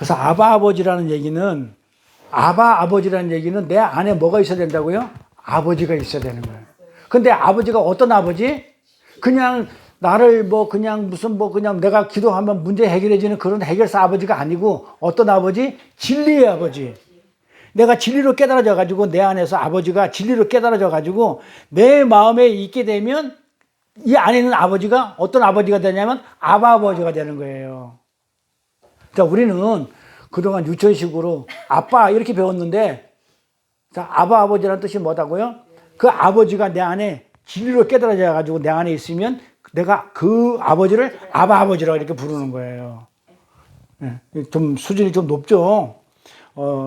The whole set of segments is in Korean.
그래서 아버지라는 얘기는 아버지라는 얘기는 내 안에 뭐가 있어야 된다고요? 아버지가 있어야 되는 거예요. 근데 아버지가 어떤 아버지? 그냥 나를 그냥 그냥 내가 기도하면 문제 해결해지는 그런 해결사 아버지가 아니고 어떤 아버지? 진리의 아버지. 내가 진리로 깨달아져 가지고 내 안에서 아버지가 진리로 깨달아져 가지고 내 마음에 있게 되면 이 안에 있는 아버지가 어떤 아버지가 되냐면 아버지가 되는 거예요. 자, 우리는 그동안 유치원식으로 아빠 이렇게 배웠는데, 자, 아버지라는 뜻이 뭐다고요? 그 아버지가 내 안에 진리로 깨달아져 가지고 내 안에 있으면 내가 그 아버지를 아버지라고 이렇게 부르는 거예요. 네, 좀 수준이 좀 높죠.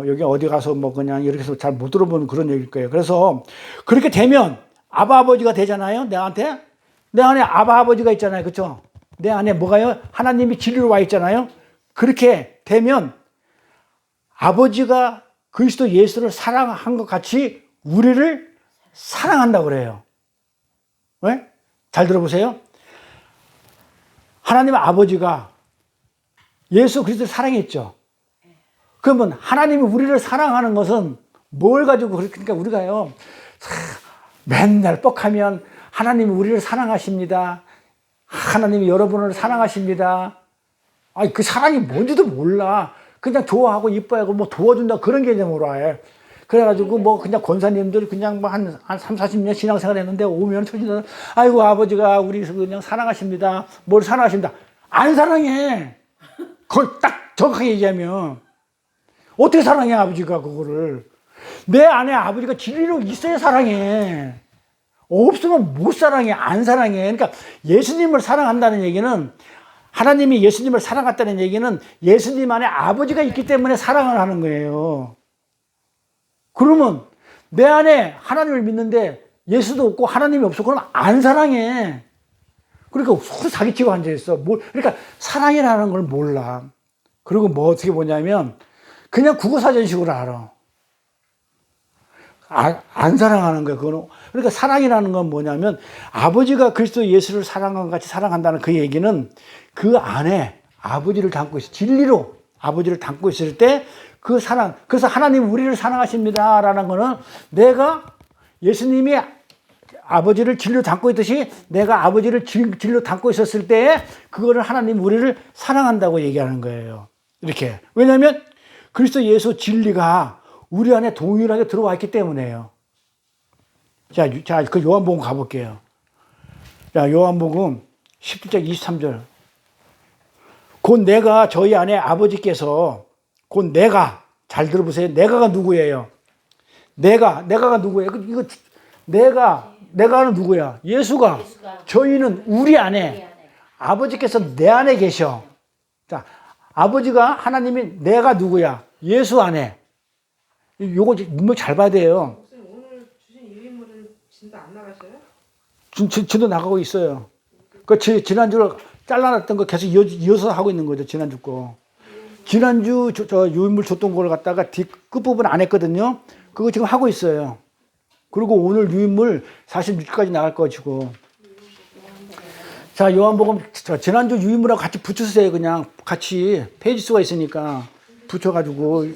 여기 어디 가서 그냥 이렇게 해서 잘 못 들어보는 그런 얘기일 거예요. 그래서 그렇게 되면 아버지가 되잖아요. 내한테. 내 안에 아버지가 있잖아요. 그렇죠? 내 안에 뭐가요? 하나님이 진리로 와 있잖아요. 그렇게 되면 아버지가 그리스도 예수를 사랑한 것 같이 우리를 사랑한다고 그래요. 왜? 잘 들어보세요. 하나님의 아버지가 예수 그리스도를 사랑했죠. 그러면 하나님이 우리를 사랑하는 것은 뭘 가지고 그러니까 우리가요 맨날 뻑하면 하나님이 우리를 사랑하십니다. 하나님이 여러분을 사랑하십니다. 아니 그 사랑이 뭔지도 몰라. 그냥 좋아하고 이뻐하고 도와준다 그런 개념으로 해. 그래가지고 그냥 권사님들 그냥 한 3, 40년 신앙생활 했는데 오면 처지는 아이고 아버지가 우리 그냥 사랑하십니다. 뭘 사랑하십니다. 안 사랑해. 그걸 딱 정확하게 얘기하면 어떻게 사랑해 아버지가 그거를. 내 안에 아버지가 진리로 있어야 사랑해. 없으면 못 사랑해. 안 사랑해. 그러니까 예수님을 사랑한다는 얘기는 하나님이 예수님을 사랑했다는 얘기는 예수님 안에 아버지가 있기 때문에 사랑을 하는 거예요. 그러면 내 안에 하나님을 믿는데 예수도 없고 하나님이 없어. 그럼 안 사랑해. 그러니까 서로 사기치고 앉아있어. 그러니까 사랑이라는 걸 몰라. 그리고 어떻게 보냐면 그냥 국어사전식으로 알아. 안 사랑하는 거야. 그러니까 사랑이라는 건 뭐냐면 아버지가 그리스도 예수를 사랑한 것 같이 사랑한다는 그 얘기는 그 안에 아버지를 담고 있어. 진리로 아버지를 담고 있을 때 그 사랑. 그래서 하나님 우리를 사랑하십니다. 라는 거는 내가 예수님이 아버지를 진리로 담고 있듯이 내가 아버지를 진리로 담고 있었을 때 그거를 하나님 우리를 사랑한다고 얘기하는 거예요. 이렇게. 왜냐하면 그리스도 예수 진리가 우리 안에 동일하게 들어와 있기 때문에요. 자, 그 요한복음 가볼게요. 자, 요한복음 17장 23절. 곧 내가 저희 안에 아버지께서 곧 내가 잘 들어보세요. 내가가 누구예요? 내가가 누구예요? 이거 내가는 누구야? 예수가. 저희는 우리 안에 아버지께서 내 안에 계셔. 자, 아버지가 하나님이 내가 누구야? 예수 안에. 요거 문맥 잘 봐야 돼요. 목사님 오늘 주신 유인물은 진도 안 나가셔요? 진도 나가고 있어요. 그 지난주를 잘라놨던 거 계속 이어서 하고 있는 거죠. 지난주 거. 지난주 저 유인물 줬던 걸 갖다가 뒤 끝부분 안 했거든요. 그거 지금 하고 있어요. 그리고 오늘 유인물 46까지 나갈 것이고. 자, 요한복음 지난주 유인물하고 같이 붙여주세요. 그냥 같이 페이지 수가 있으니까 붙여가지고.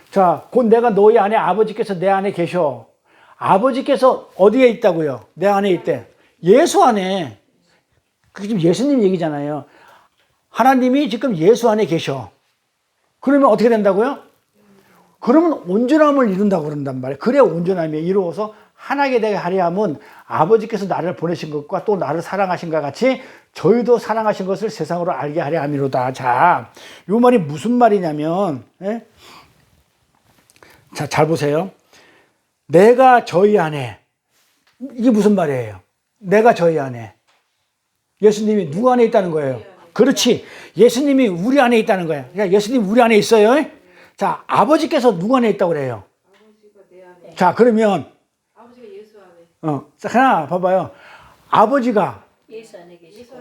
자, 곧 내가 너희 안에 아버지께서 내 안에 계셔. 아버지께서 어디에 있다고요? 내 안에 있대. 예수 안에. 그게 지금 예수님 얘기잖아요. 하나님이 지금 예수 안에 계셔. 그러면 어떻게 된다고요? 그러면 온전함을 이룬다고 그런단 말이에요. 그래야 온전함이 이루어서 하나게 되게 하려 하면 아버지께서 나를 보내신 것과 또 나를 사랑하신 것 같이 저희도 사랑하신 것을 세상으로 알게 하려 함이로다. 자, 요 말이 무슨 말이냐면, 예? 자, 잘 보세요. 내가 저희 안에. 이게 무슨 말이에요? 내가 저희 안에. 예수님이 누구 안에 있다는 거예요? 그렇지. 예수님이 우리 안에 있다는 거예요. 그러니까 예수님 우리 안에 있어요. 자, 아버지께서 누구 안에 있다고 그래요? 아버지가 내 안에. 자, 그러면 아버지가 예수 안에. 하나 봐봐요. 아버지가 예수 안에 계시고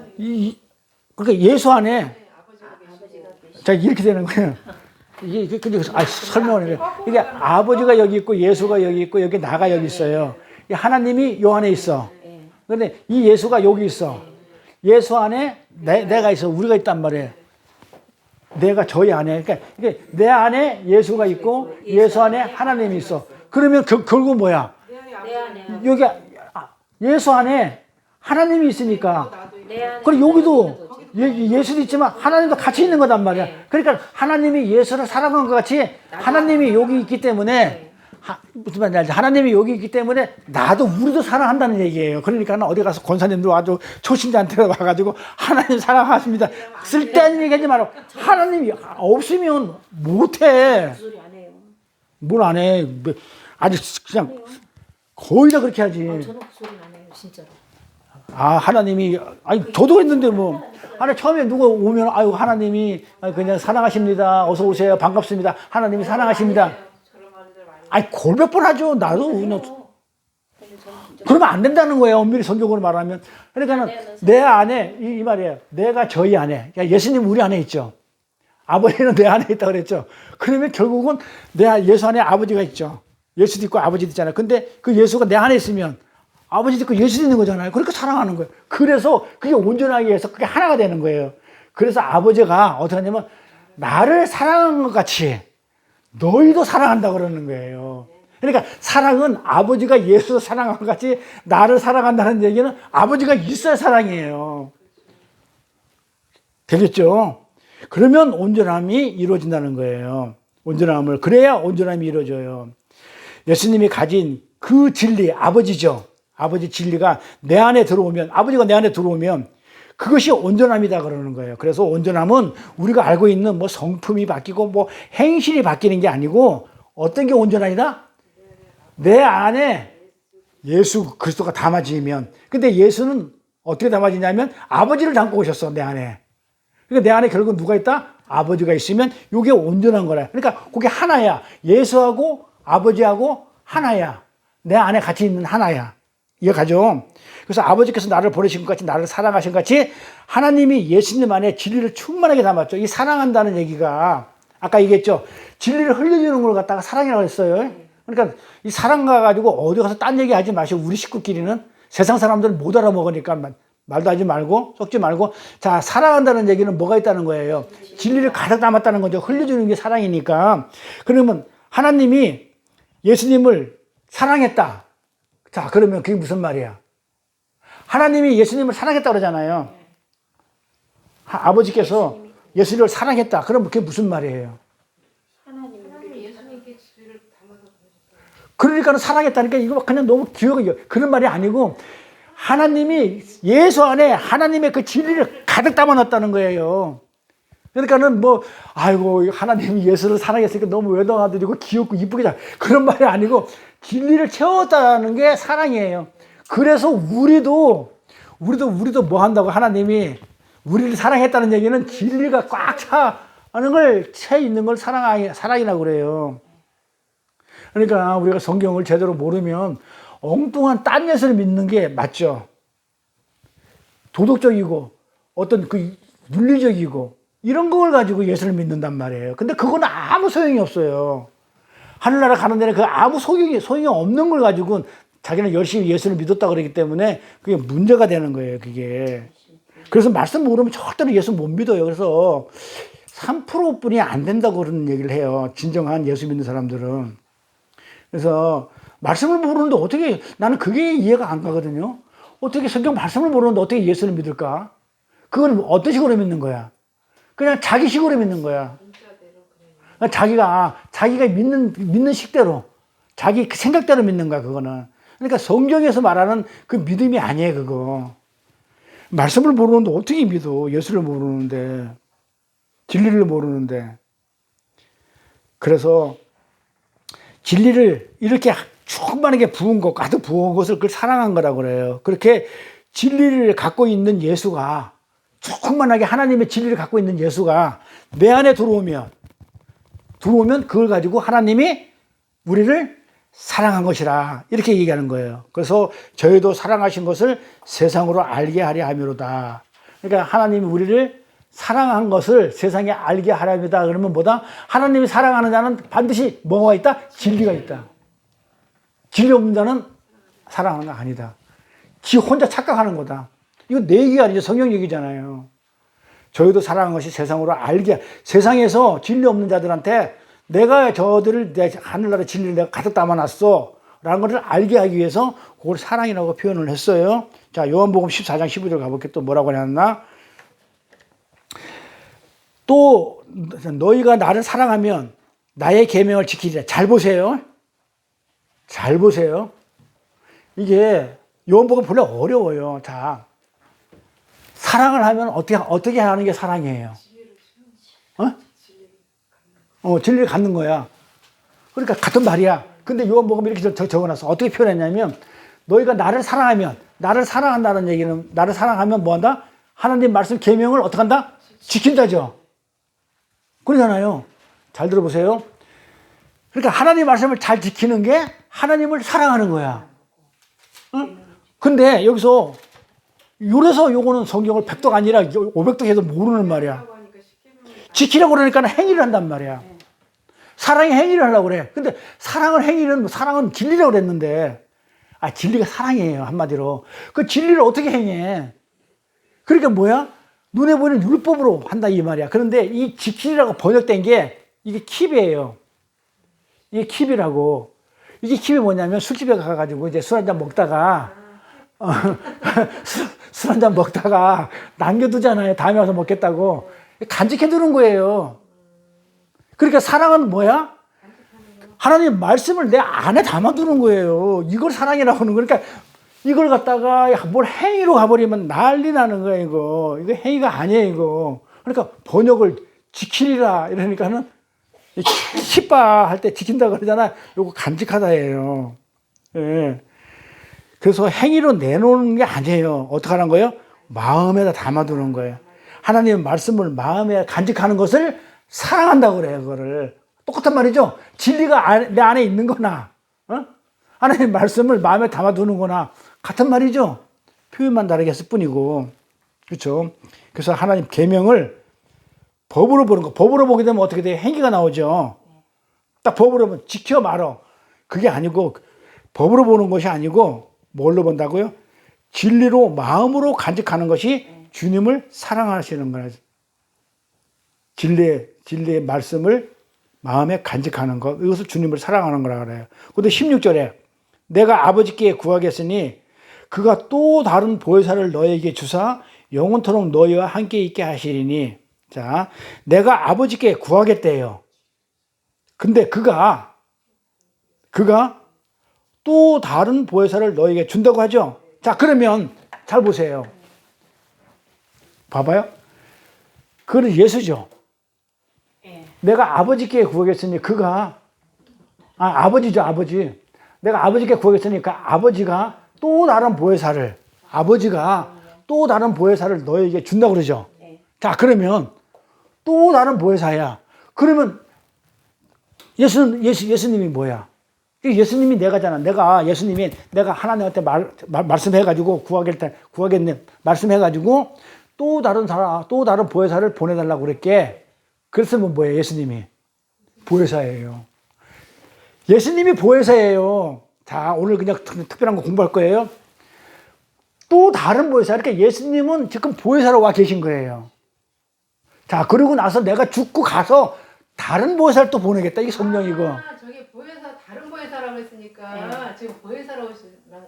그러니까 예수 안에. 아버지가 계시고. 자, 이렇게 되는 거예요. 이게 근데 설명을 해요. 이게 아버지가 여기 있고 예수가 여기 있고 여기 나가 여기 있어요. 하나님이 요 안에 있어. 그런데 이 예수가 여기 있어. 예수 안에 내가 있어. 우리가 있단 말이에요. 내가 저희 안에, 그러니까 이게 내 안에 예수가 있고 예수 안에 하나님이 있어. 그러면 결국 뭐야? 내 안에 내 안에 아버지. 여기 예수 안에 하나님이 있으니까. 나도 있고. 내 안에 그리고 여기도 있는 예수도 있지만 하나님도 같이 있는 거단 말이야. 네. 그러니까 하나님이 예수를 사랑한 것 같이 하나님이 여기 있기 때문에 무슨 말인지 알지? 하나님이 여기 있기 때문에 나도 우리도 사랑한다는 얘기예요. 그러니까 어디 가서 권사님들 아주 초신자한테 와가지고 하나님 사랑하십니다. 쓸데없는 얘기하지 말고 하나님이 없으면 못해. 소리 안 해요. 뭘 안 해. 아주 그냥 거의 다 그렇게 하지. 저는 그 소리 안 해요, 진짜로. 아, 하나님이, 아니, 저도 했는데 뭐. 아니, 처음에 누가 오면, 아유, 하나님이 그냥 사랑하십니다. 어서 오세요. 반갑습니다. 하나님이 사랑하십니다. 저런 말들 많이. 아니, 골몇 번 하죠. 나도. 그냥. 근데 저는 진짜 그러면 안 된다는 거예요. 엄밀히 성경으로 말하면. 그러니까는 내 안에, 이 말이에요. 내가 저희 안에. 그러니까 예수님 우리 안에 있죠. 아버지는 내 안에 있다고 그랬죠. 그러면 결국은 예수 안에 아버지가 있죠. 예수도 있고 아버지도 있잖아요. 근데 그 예수가 내 안에 있으면 아버지도 있고 예수도 있는 거잖아요. 그러니까 사랑하는 거예요. 그래서 그게 온전하게 해서 그게 하나가 되는 거예요. 그래서 아버지가 어떻게 하냐면 나를 사랑한 것 같이 너희도 사랑한다 그러는 거예요. 그러니까 사랑은 아버지가 예수를 사랑한 것 같이 나를 사랑한다는 얘기는 아버지가 있어야 사랑이에요. 되겠죠? 그러면 온전함이 이루어진다는 거예요. 온전함을. 그래야 온전함이 이루어져요. 예수님이 가진 그 진리, 아버지죠. 아버지 진리가 내 안에 들어오면, 아버지가 내 안에 들어오면 그것이 온전함이다 그러는 거예요. 그래서 온전함은 우리가 알고 있는 뭐 성품이 바뀌고 뭐 행실이 바뀌는 게 아니고 어떤 게 온전함이다? 내 안에 예수 그리스도가 담아지면. 근데 예수는 어떻게 담아지냐면 아버지를 담고 오셨어, 내 안에. 그러니까 내 안에 결국 누가 있다? 아버지가 있으면 이게 온전한 거라. 그러니까 그게 하나야. 예수하고 아버지하고 하나야. 내 안에 같이 있는 하나야. 이해가죠? 그래서 아버지께서 나를 보내신 것 같이 나를 사랑하신 것 같이 하나님이 예수님 안에 진리를 충만하게 담았죠. 이 사랑한다는 얘기가 아까 얘기했죠. 진리를 흘려주는 걸 갖다가 사랑이라고 했어요. 그러니까 이 사랑 가가지고 어디 가서 딴 얘기 하지 마시고 우리 식구끼리는 세상 사람들은 못 알아먹으니까 말도 하지 말고 섞지 말고 자 사랑한다는 얘기는 뭐가 있다는 거예요. 진리를 가득 담았다는 거죠. 흘려주는 게 사랑이니까. 그러면 하나님이 예수님을 사랑했다. 자 그러면 그게 무슨 말이야? 하나님이 예수님을 사랑했다 그러잖아요. 아버지께서 예수님을 사랑했다. 그럼 그게 무슨 말이에요? 하나님이 하나님이 예수님께 진리를 담아서 보내셨어요. 그러니까 사랑했다니까 이거 그냥 너무 귀여워. 그런 말이 아니고 하나님이 예수 안에 하나님의 그 진리를 가득 담아 놨다는 거예요. 그러니까는 뭐 아이고 하나님이 예수를 사랑했으니까 너무 외동아들이고 귀엽고 이쁘게 잘 그런 말이 아니고 진리를 채웠다는 게 사랑이에요. 그래서 우리도 뭐 한다고 하나님이 우리를 사랑했다는 얘기는 진리가 꽉 차는 걸 채 있는 걸 사랑이라고 그래요. 그러니까 우리가 성경을 제대로 모르면 엉뚱한 딴 예수를 믿는 게 맞죠. 도덕적이고 어떤 그 윤리적이고 이런 걸 가지고 예수를 믿는단 말이에요. 근데 그건 아무 소용이 없어요. 하늘나라 가는 데는 그 아무 소용이 없는 걸 가지고 자기는 열심히 예수를 믿었다 그러기 때문에 그게 문제가 되는 거예요, 그게. 그래서 말씀 모르면 절대로 예수 못 믿어요. 그래서 3%뿐이 안 된다고 그런 얘기를 해요. 진정한 예수 믿는 사람들은. 그래서 말씀을 모르는데 어떻게, 나는 그게 이해가 안 가거든요. 어떻게 성경 말씀을 모르는데 어떻게 예수를 믿을까? 그걸 어떤 식으로 믿는 거야? 그냥 자기 식으로 믿는 거야. 자기가 믿는 식대로, 자기 생각대로 믿는 거야, 그거는. 그러니까 성경에서 말하는 그 믿음이 아니에요, 그거. 말씀을 모르는데 어떻게 믿어? 예수를 모르는데, 진리를 모르는데. 그래서 진리를 이렇게 충만하게 부은 것, 가득 부은 것을 그걸 사랑한 거라고 그래요. 그렇게 진리를 갖고 있는 예수가, 충만하게 하나님의 진리를 갖고 있는 예수가 내 안에 들어오면 그걸 가지고 하나님이 우리를 사랑한 것이라 이렇게 얘기하는 거예요. 그래서 저희도 사랑하신 것을 세상으로 알게 하려 함이로다. 그러니까 하나님이 우리를 사랑한 것을 세상에 알게 하렵니다. 그러면 뭐다? 하나님이 사랑하는 자는 반드시 뭐가 있다? 진리가 있다. 진리 없는 자는 사랑하는 거 아니다. 지 혼자 착각하는 거다. 이거 내 얘기가 아니죠. 성경 얘기잖아요. 저희도 사랑한 것이 세상으로 알게, 세상에서 진리 없는 자들한테 내가 저들을 내 하늘나라 진리를 내가 가득 담아놨어 라는 것을 알게 하기 위해서 그걸 사랑이라고 표현을 했어요. 자, 요한복음 14장 15절 가볼게요. 또 뭐라고 해놨나? 또 너희가 나를 사랑하면 나의 계명을 지키리라. 잘 보세요. 잘 보세요. 이게 요한복음 본래 어려워요. 자, 사랑을 하면 어떻게 하는 게 사랑이에요? 진리를 갖는 거야. 그러니까 같은 말이야. 근데 요한복음 이렇게 적어놨어. 어떻게 표현했냐면 너희가 나를 사랑하면, 나를 사랑한다는 얘기는 나를 사랑하면 뭐한다? 하나님 말씀 계명을 어떻게 한다? 지킨다죠. 그러잖아요. 잘 들어보세요. 그러니까 하나님 말씀을 잘 지키는 게 하나님을 사랑하는 거야. 응? 근데 여기서 요래서 요거는 성경을 100도가 아니라 500도 해도 모르는 말이야. 지키려고 그러니까 행위를 한단 말이야. 사랑이 행위를 하려고 그래. 근데 사랑은 진리라고 그랬는데, 진리가 사랑이에요. 한마디로. 그 진리를 어떻게 행해? 그러니까 뭐야? 눈에 보이는 율법으로 한다 이 말이야. 그런데 이 지키라고 번역된 게 이게 킵이에요. 이게 킵이라고. 이게 킵이 뭐냐면 술집에 가가지고 이제 술 한잔 먹다가 술 한잔 먹다가 남겨두잖아요. 다음에 와서 먹겠다고. 간직해두는 거예요. 그러니까 사랑은 뭐야? 하나님 말씀을 내 안에 담아두는 거예요. 이걸 사랑이라고 하는 거니까 이걸 갖다가 뭘 행위로 가버리면 난리 나는 거야, 이거. 이거 행위가 아니에요, 이거. 그러니까 번역을 지키리라 이러니까는 킵바 할 때 지킨다 그러잖아. 이거 간직하다예요. 예. 그래서 행위로 내놓는 게 아니에요. 어떻게 하는 거예요? 마음에다 담아두는 거예요. 하나님의 말씀을 마음에 간직하는 것을 사랑한다고 그래요, 그거를. 똑같은 말이죠. 진리가 내 안에 있는 거나, 하나님의 말씀을 마음에 담아두는 거나, 같은 말이죠. 표현만 다르게 했을 뿐이고. 그렇죠. 그래서 하나님 계명을 법으로 보는 거. 법으로 보게 되면 어떻게 돼요? 행위가 나오죠. 딱 법으로 보면 지켜 말어. 그게 아니고, 법으로 보는 것이 아니고, 뭘로 본다고요? 진리로, 마음으로 간직하는 것이 주님을 사랑하시는 거예요. 진리의 말씀을 마음에 간직하는 것. 이것을 주님을 사랑하는 거라 그래요. 근데 16절에 내가 아버지께 구하겠으니 그가 또 다른 보혜사를 너에게 주사 영원토록 너희와 함께 있게 하시리니. 자, 내가 아버지께 구하겠대요. 근데 그가 또 다른 보혜사를 너에게 준다고 하죠. 자, 그러면 잘 보세요. 봐봐요. 그건 예수죠. 내가 아버지께 구하겠으니 그가 아버지죠, 아버지. 내가 아버지께 구하겠으니 그 아버지가 또 다른 보혜사를 너에게 준다고 그러죠. 자, 그러면 또 다른 보혜사야. 그러면 예수님이 뭐야? 예수님이 내가잖아. 내가 하나님한테 말씀해가지고 구하겠네. 말씀해가지고 또 다른 보혜사를 보내달라고 그랬게. 그랬으면 뭐예요? 예수님이 보혜사예요. 예수님이 보혜사예요. 자, 오늘 그냥 특별한 거 공부할 거예요. 또 다른 보혜사. 그러니까 예수님은 지금 보혜사로 와 계신 거예요. 자, 그러고 나서 내가 죽고 가서 다른 보혜사를 또 보내겠다. 이게 성령이고. 저기 보혜사, 다른 보혜사라고 했으니까 지금 보혜사로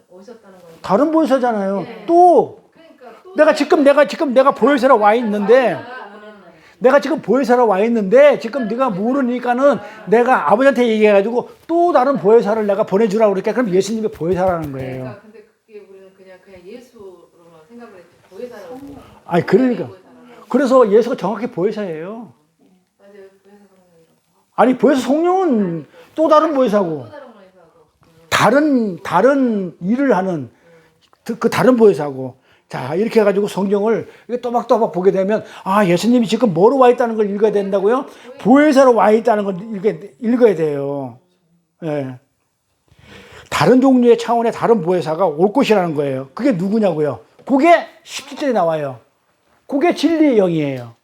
오셨다는 거예요. 다른 보혜사잖아요. 또 그러니까 내가 보혜사로 와 있는데 내가 지금 보혜사로 와 있는데 지금 네가 모르니까는 내가 아버지한테 얘기해가지고 또 다른 보혜사를 내가 보내주라고 그러니까 그럼 예수님이 보혜사라는 거예요. 그러니까 근데 그게 우리는 그냥 예수로만 생각을 했지 보혜사라고. 아니 그러니까 그래서 예수가 정확히 보혜사예요. 맞아요, 보혜사 성령이라고. 아니 보혜사 성령은 또 다른 보혜사고 또 다른 보혜사고. 다른 일을 하는 그 다른 보혜사고. 자, 이렇게 해가지고 성경을 또박또박 보게 되면 예수님이 지금 뭐로 와 있다는 걸 읽어야 된다고요? 보혜사로 와 있다는 걸 읽어야 돼요. 예. 다른 종류의 차원의 다른 보혜사가 올 것이라는 거예요. 그게 누구냐고요? 그게 17절에 나와요. 그게 진리의 영이에요.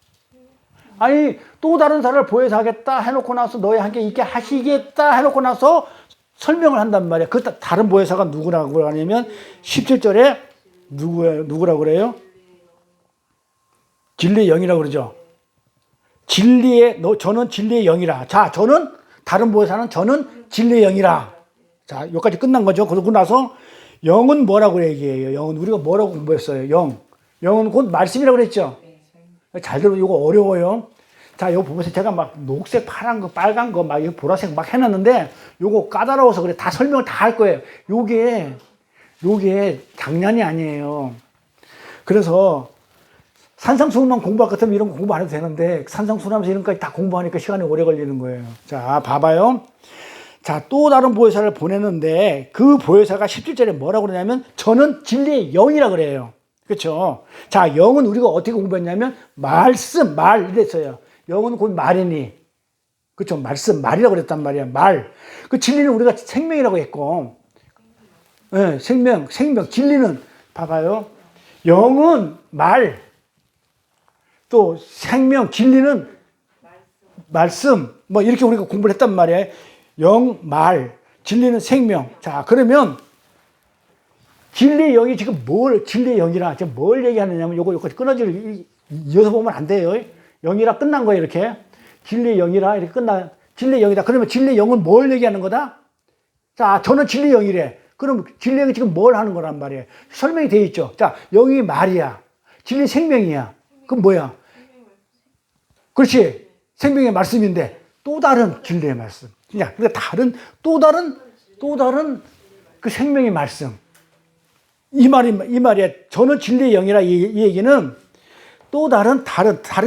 아니 또 다른 사람을 보혜사하겠다 해놓고 나서 너희 함께 있게 하시겠다 해놓고 나서 설명을 한단 말이야. 그 다른 보혜사가 누구라고 하냐면 17절에 누구라고 그래요? 진리의 영이라고 그러죠. 저는 진리의 영이라. 자, 저는 다른 보혜사는 저는 진리의 영이라. 자, 여기까지 끝난 거죠. 그러고 나서 영은 뭐라고 얘기해요? 영은 우리가 뭐라고 공부했어요? 영은 곧 말씀이라고 그랬죠. 잘 들으면 이거 어려워요. 자, 이거 보면서 제가 막 녹색, 파란 거, 빨간 거, 막 보라색 막 해놨는데 요거 까다로워서 그래. 다 설명을 다 할 거예요. 요게 장난이 아니에요. 그래서 산상수훈만 공부할 것 같으면 이런 거 공부 안 해도 되는데 산상수훈하면서 이런 것까지 다 공부하니까 시간이 오래 걸리는 거예요. 자, 봐봐요. 자, 또 다른 보혜사를 보냈는데 그 보혜사가 17절에 뭐라고 그러냐면 저는 진리의 영이라 그래요. 그렇죠? 자, 영은 우리가 어떻게 공부했냐면 말씀, 말 이랬어요. 영은 곧 말이니. 그렇죠? 말씀, 말이라고 그랬단 말이야. 말. 그 진리는 우리가 생명이라고 했고. 네, 생명. 진리는 봐봐요. 영은 말. 또 생명, 진리는 말씀. 뭐 이렇게 우리가 공부를 했단 말이에요. 영, 말. 진리는 생명. 자, 그러면 진리의 영이 지금 진리의 영이라 지금 뭘 얘기하느냐면 요거 끊어지를 이어서 보면 안 돼요. 영이라 끝난 거예요, 이렇게. 진리의 영이라 이렇게 진리의 영이다. 그러면 진리의 영은 뭘 얘기하는 거다? 자, 저는 진리의 영이래. 그럼 진리의 영이 지금 뭘 하는 거란 말이에요? 설명이 되어 있죠. 자, 영이 말이야. 진리 생명이야. 그럼 뭐야? 그렇지. 생명의 말씀인데 또 다른 진리의 말씀. 그러니까 또 다른 그 생명의 말씀. 이 말이야. 저는 진리의 영이라 이 얘기는 또 다른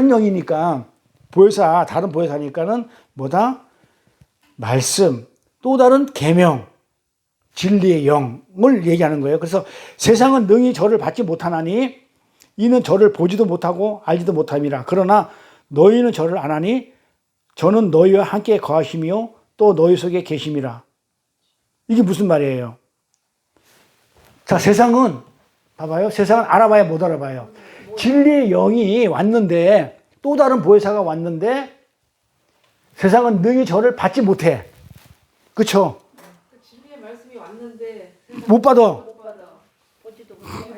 영이니까 다른 보혜사니까는 뭐다? 말씀, 또 다른 계명, 진리의 영을 얘기하는 거예요. 그래서 세상은 능히 저를 받지 못하나니 이는 저를 보지도 못하고 알지도 못함이라. 그러나 너희는 저를 아나니 저는 너희와 함께 거하시며 또 너희 속에 계심이라. 이게 무슨 말이에요? 자, 세상은 봐봐요. 세상은 알아봐야 못 알아봐요. 진리의 영이 왔는데 또 다른 보혜사가 왔는데 세상은 능히 저를 받지 못해. 그렇죠? 진리의 말씀이 왔는데 못 받아. 보지도 못하고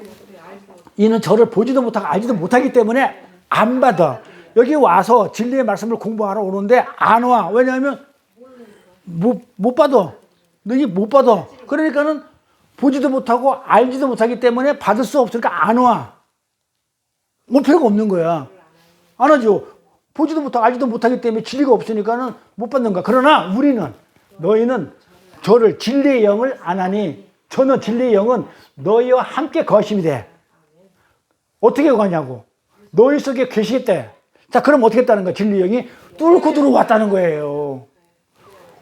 이는 저를 보지도 못하고 알지도 못하기 때문에 안 받아. 여기 와서 진리의 말씀을 공부하러 오는데 안 와. 왜냐하면 못 받아. 능히 못 받아. 그러니까는 보지도 못하고 알지도 못하기 때문에 받을 수 없으니까 안 와. 올 필요가 없는 거야. 안 하죠. 보지도 못하고 알지도 못하기 때문에 진리가 없으니까는 못 받는 거야. 그러나 너희는 저를 진리의 영을 안 하니 저는 진리의 영은 너희와 함께 거심이 돼. 어떻게 가냐고. 너희 속에 계시겠대. 자, 그럼 어떻게 했다는 거야? 진리의 영이 뚫고 들어왔다는 거예요.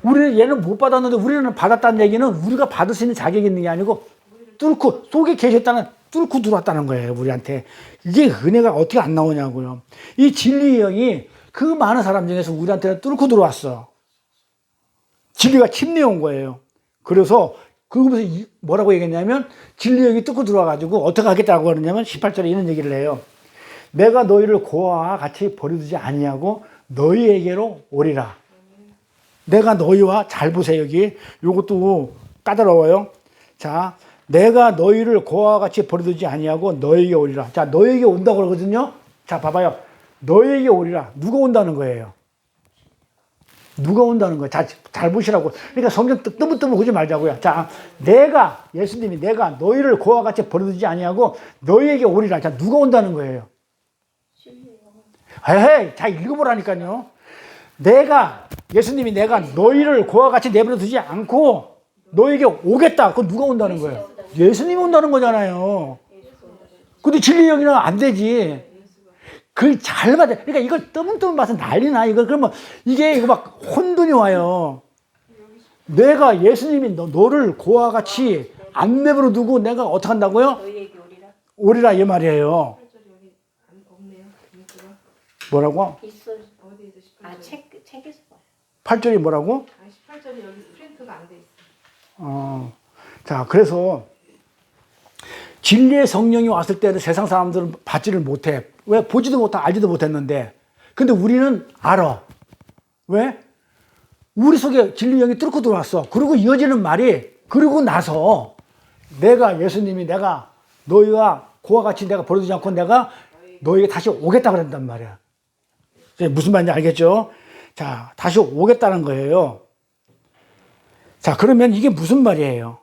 얘는 못 받았는데 우리는 받았다는 얘기는 우리가 받을 수 있는 자격이 있는 게 아니고 속에 뚫고 들어왔다는 거예요, 우리한테. 이게 은혜가 어떻게 안 나오냐고요. 이 진리의 영이 그 많은 사람 중에서 우리한테 뚫고 들어왔어. 진리가 침례 온 거예요. 그래서 그거면서 뭐라고 얘기했냐면 진리의 영이 뚫고 들어와가지고 어떻게 하겠다고 하느냐면 18절에 이런 얘기를 해요. 내가 너희를 고아와 같이 버려두지 아니하고 너희에게로 오리라. 내가 너희와 잘 보세요. 여기 요것도 까다로워요. 자, 내가 너희를 고아와 같이 버려두지 아니하고 너희에게 오리라. 자, 너희에게 온다고 그러거든요. 자, 봐봐요. 너희에게 오리라. 누가 온다는 거예요? 누가 온다는 거예요? 잘 보시라고. 그러니까 성경 뜨문뜨문 보지 말자고요. 자, 예수님이 내가 너희를 고아와 같이 버려두지 아니하고 너희에게 오리라. 자, 누가 온다는 거예요? 에이, 자, 읽어보라니까요. 예수님이 내가 너희를 고아와 같이 내버려 두지 않고 너에게 오겠다. 그건 누가 온다는 거예요? 예수님이 온다는 거잖아요. 근데 진리의 영이랑 안 되지. 그걸 잘 받아. 그러니까 이걸 뜨문뜨문 봐서 난리나. 그러면 이거 막 혼돈이 와요. 내가 예수님이 너를 고아와 같이 안 내버려 두고 내가 어떻게 한다고요? 너희에게 오리라. 오리라 이 말이에요. 없네요. 뭐라고? 있어. 어디 있어? 18절. 책에서 봐. 8절이 뭐라고? 18절이 여기 프린트가 안 돼 있어. 자, 그래서 진리의 성령이 왔을 때는 세상 사람들은 받지를 못해. 왜? 보지도 못하고 알지도 못했는데. 근데 우리는 알아. 왜? 우리 속에 진리의 영이 뚫고 들어왔어. 그리고 이어지는 말이 그러고 나서 예수님이 내가 너희와 고와 같이 내가 버려두지 않고 내가 너에게 다시 오겠다 그랬단 말이야. 무슨 말인지 알겠죠? 자, 다시 오겠다는 거예요. 자, 그러면 이게 무슨 말이에요?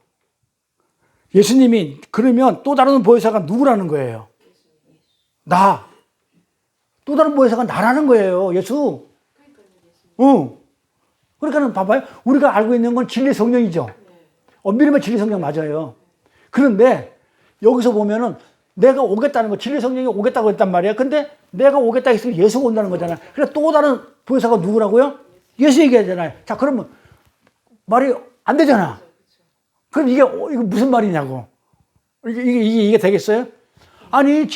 예수님이 그러면 또 다른 보혜사가 누구라는 거예요? 나. 또 다른 보혜사가 나라는 거예요. 예수. 그러니까는 봐봐요. 우리가 알고 있는 건 진리 성령이죠. 엄밀히면 진리 성령 맞아요. 그런데 여기서 보면은 내가 오겠다는 거, 진리 성령이 오겠다고 했단 말이야. 근데 내가 오겠다 했으면 예수가 온다는 거잖아. 그래 또 다른 보혜사가 누구라고요? 예수 얘기하잖아요. 자, 그러면 말이 안 되잖아. 그럼 이게 무슨 말이냐고. 이게 되겠어요? 아니,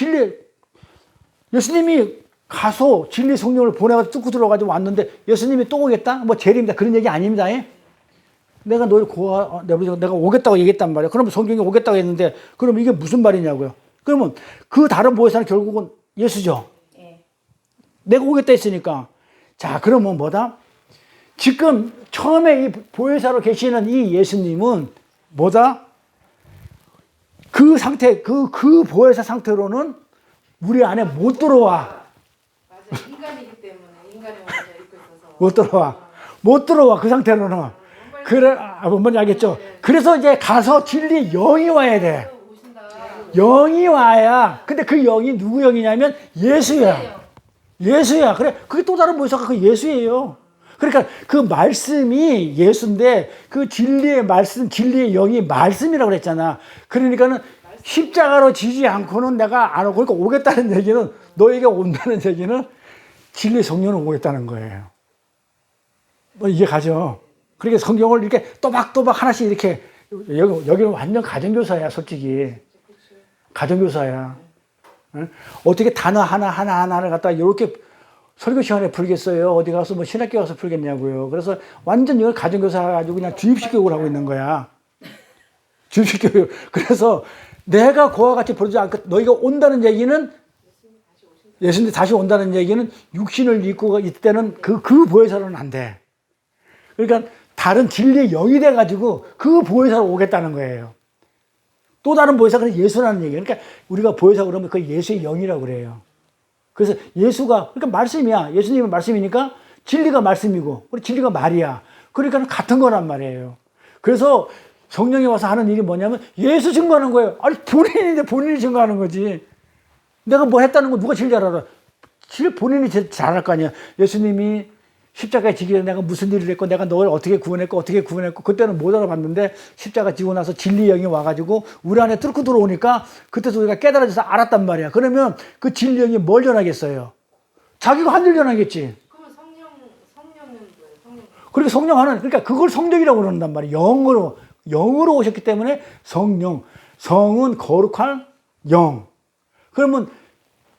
예수님이 가서 진리 성령을 보내가지고 뚫고 들어가지고 왔는데 예수님이 또 오겠다? 뭐 재림이다. 그런 얘기 아닙니다. 내가 너를 내가 오겠다고 얘기했단 말이야. 그러면 성경이 오겠다고 했는데 그럼 이게 무슨 말이냐고요. 그러면 그 다른 보혜사는 결국은 예수죠. 내가 오겠다 했으니까. 자, 그러면 뭐다? 지금 처음에 이 보혜사로 계시는 이 예수님은 뭐다? 그 상태, 그 보혜사 상태로는 우리 안에 못 들어와. 맞아. 인간이기 때문에 인간의 원죄 입고 있어서. 못 들어와. 그 상태로는. 그래, 뭔지 알겠죠? 그래서 이제 가서 진리 영이 와야 돼. 오신다. 영이 와야. 근데 그 영이 누구 영이냐면 예수야. 예수야. 그래. 그게 또 다른 보혜사가 그 예수예요. 그러니까 그 말씀이 예수인데 그 진리의 말씀, 진리의 영이 말씀이라고 그랬잖아. 그러니까는 십자가로 지지 않고는 내가 안 오고, 그러니까 오겠다는 얘기는, 너에게 온다는 얘기는 진리 성령은 오겠다는 거예요. 뭐 이게 가죠. 그러니까 성경을 이렇게 또박또박 하나씩 이렇게, 여기는 완전 가정교사야, 솔직히. 가정교사야. 응? 어떻게 단어 하나를 갖다가 이렇게 설교 시간에 풀겠어요? 어디 가서 뭐 신학교 가서 풀겠냐고요. 그래서 완전 이걸 가정교사 가지고 그냥 주입식 교육을 하고 있는 거야. 주입식 교육. 그래서 내가 그와 같이 부르지 않고 너희가 온다는 얘기는, 예수님이 다시 온다는 얘기는 육신을 입고 있을 때는 그 보혜사로는 안 돼. 그러니까 다른 진리의 영이 돼가지고 그 보혜사로 오겠다는 거예요. 또 다른 보혜사가 예수라는 얘기예요. 그러니까 우리가 보혜사 그러면 그 예수의 영이라고 그래요. 그래서 예수가, 그러니까 말씀이야. 예수님은 말씀이니까 진리가 말씀이고, 우리 진리가 말이야. 그러니까 같은 거란 말이에요. 그래서 성령이 와서 하는 일이 뭐냐면 예수 증거하는 거예요. 아니, 본인인데 본인이 증거하는 거지. 내가 뭐 했다는 거 누가 제일 잘 알아? 본인이 제일 잘 알 거 아니야. 예수님이 십자가에 지기 전에 내가 무슨 일을 했고, 내가 너를 어떻게 구원했고, 그때는 못 알아봤는데, 십자가 지고 나서 진리 영이 와가지고, 우리 안에 뚫고 들어오니까, 그때도 우리가 깨달아져서 알았단 말이야. 그러면 그 진리 영이 뭘 전하겠어요? 자기가 한 일 전하겠지. 그러면 성령은 뭐예요? 성령. 그렇게 성령 하는, 그러니까 그걸 성령이라고 그런단 말이야. 영으로 오셨기 때문에 성령. 성은 거룩한 영. 그러면,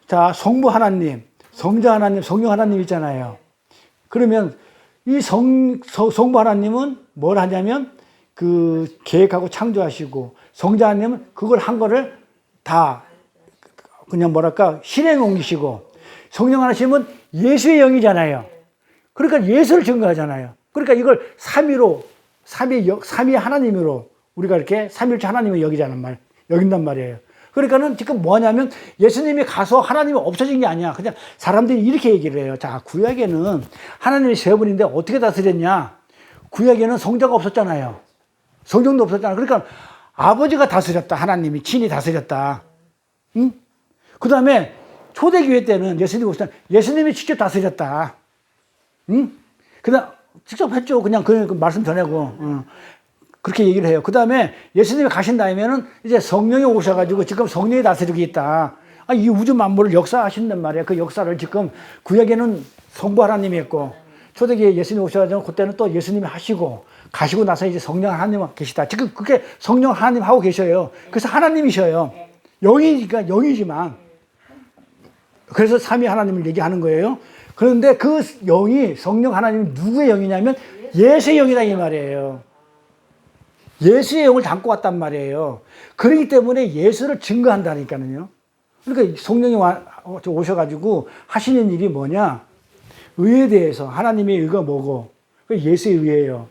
자, 성부 하나님, 성자 하나님, 성령 하나님 있잖아요. 그러면 이 성부 하나님은 뭘 하냐면 그 계획하고 창조하시고, 성자 하나님은 그걸 한 거를 다 그냥 뭐랄까 실행에 옮기시고, 성령 하나님은 예수의 영이잖아요. 그러니까 예수를 증거하잖아요. 그러니까 이걸 삼위 하나님으로 우리가 이렇게 삼일체 하나님을 여긴단 말이에요. 그러니까는 지금 뭐냐면 예수님이 가서 하나님이 없어진 게 아니야. 그냥 사람들이 이렇게 얘기를 해요. 자, 구약에는 하나님이 세 분인데 어떻게 다스렸냐? 구약에는 성자가 없었잖아요. 성령도 없었잖아. 그러니까 아버지가 다스렸다. 하나님이 친히 다스렸다. 응? 그 다음에 초대교회 때는 예수님이 직접 다스렸다. 응? 그다음 직접 했죠. 그냥 그 말씀 전하고. 응. 그렇게 얘기를 해요. 그 다음에 예수님이 가신 다음에는 이제 성령이 오셔가지고 지금 성령이 다스리고 있다. 이 우주 만물을 역사하신단 말이에요. 그 역사를 지금 구약에는 성부 하나님이 했고, 초대기에 예수님이 오셔가지고 그때는 또 예수님이 하시고, 가시고 나서 이제 성령 하나님 계시다. 지금 그게 성령 하나님 하고 계셔요. 그래서 하나님이셔요. 영이니까 영이지만. 그래서 삼위 하나님을 얘기하는 거예요. 그런데 그 영이, 성령 하나님이 누구의 영이냐면 예수의 영이다 이 말이에요. 예수의 영을 담고 왔단 말이에요. 그렇기 때문에 예수를 증거한다니까요. 그러니까 성령이 오셔가지고 하시는 일이 뭐냐? 의에 대해서, 하나님의 의가 뭐고, 예수의 의예요.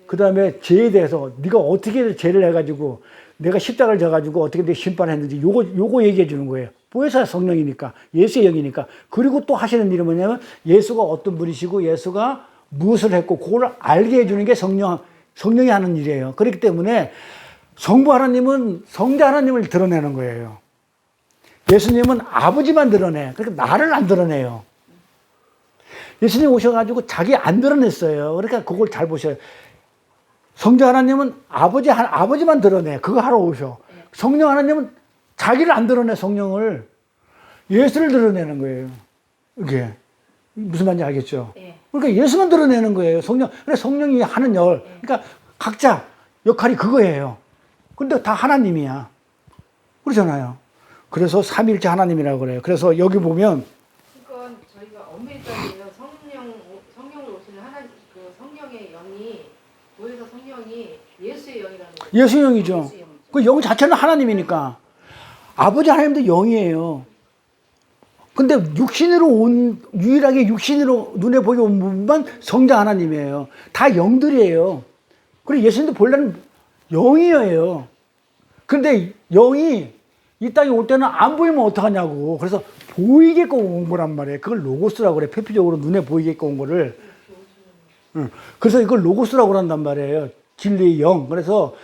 그 다음에 죄에 대해서, 네가 어떻게 죄를 해가지고, 내가 십자가를 져가지고 어떻게 내 심판했는지, 요거 얘기해 주는 거예요. 보혜사 성령이니까, 예수의 영이니까. 그리고 또 하시는 일이 뭐냐면 예수가 어떤 분이시고 예수가 무엇을 했고 그걸 알게 해주는 게 성령이 하는 일이에요. 그렇기 때문에 성부 하나님은 성자 하나님을 드러내는 거예요. 예수님은 아버지만 드러내. 그러니까 나를 안 드러내요. 예수님 오셔가지고 자기 안 드러냈어요. 그러니까 그걸 잘 보셔요. 성자 하나님은 아버지만 드러내. 그거 하러 오셔. 성령 하나님은 자기를 안 드러내, 성령을. 예수를 드러내는 거예요. 이게. 무슨 말인지 알겠죠? 네. 그러니까 예수만 드러내는 거예요. 그래서 성령이 하는 그러니까 각자 역할이 그거예요. 근데 다 하나님이야. 그러잖아요. 그래서 삼위일체 하나님이라고 그래요. 그래서 여기 보면 그러니까 저희가 엄밀히 따지면 성령으로 오시는 하나님 그 성령의 영이 보혜사 성령이 예수의 영이라는 거예요. 예수 영이죠. 예수 영이죠. 그 영 자체는 하나님이니까. 아버지 하나님도 영이에요. 근데 유일하게 육신으로 눈에 보기 온 부분만 성자 하나님이에요. 다 영들이에요. 그리고 예수님도 본래는 영이에요. 근데 영이 이 땅에 올 때는 안 보이면 어떡하냐고. 그래서 보이게끔 온 거란 말이에요. 그걸 로고스라고 그래. 표피적으로 눈에 보이게끔 온 거를. 그래서 이걸 로고스라고 그런단 말이에요. 진리의 영. 그래서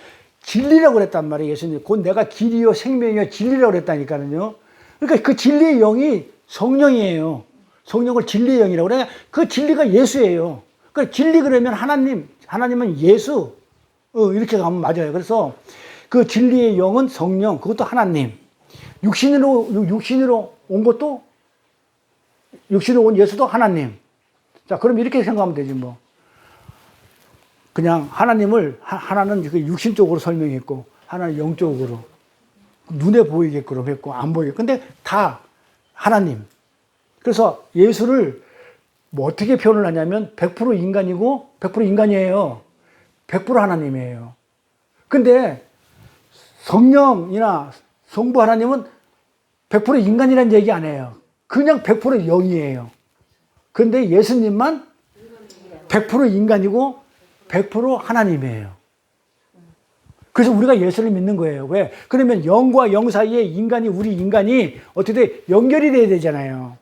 진리라고 그랬단 말이에요. 예수님. 곧 내가 길이요 생명이요 진리라고 그랬다니까요. 그러니까 그 진리의 영이 성령이에요. 성령을 진리의 영이라고 그래. 그 진리가 예수예요. 그 진리 그러면 하나님은 예수. 이렇게 가면 맞아요. 그래서 그 진리의 영은 성령, 그것도 하나님. 육신으로 온 것도, 육신으로 온 예수도 하나님. 자, 그럼 이렇게 생각하면 되지, 뭐. 그냥 하나는 그 육신적으로 설명했고, 하나는 영적으로. 눈에 보이게끔 했고, 안 보이게. 근데 다 하나님. 그래서 예수를 뭐 어떻게 표현을 하냐면 100% 인간이고 100% 인간이에요. 100% 하나님이에요. 근데 성령이나 성부 하나님은 100% 인간이라는 얘기 안 해요. 그냥 100% 영이에요. 근데 예수님만 100% 인간이고 100% 하나님이에요. 그래서 우리가 예수를 믿는 거예요. 왜? 그러면 영과 영 사이에 우리 인간이 어떻게 돼? 연결이 돼야 되잖아요.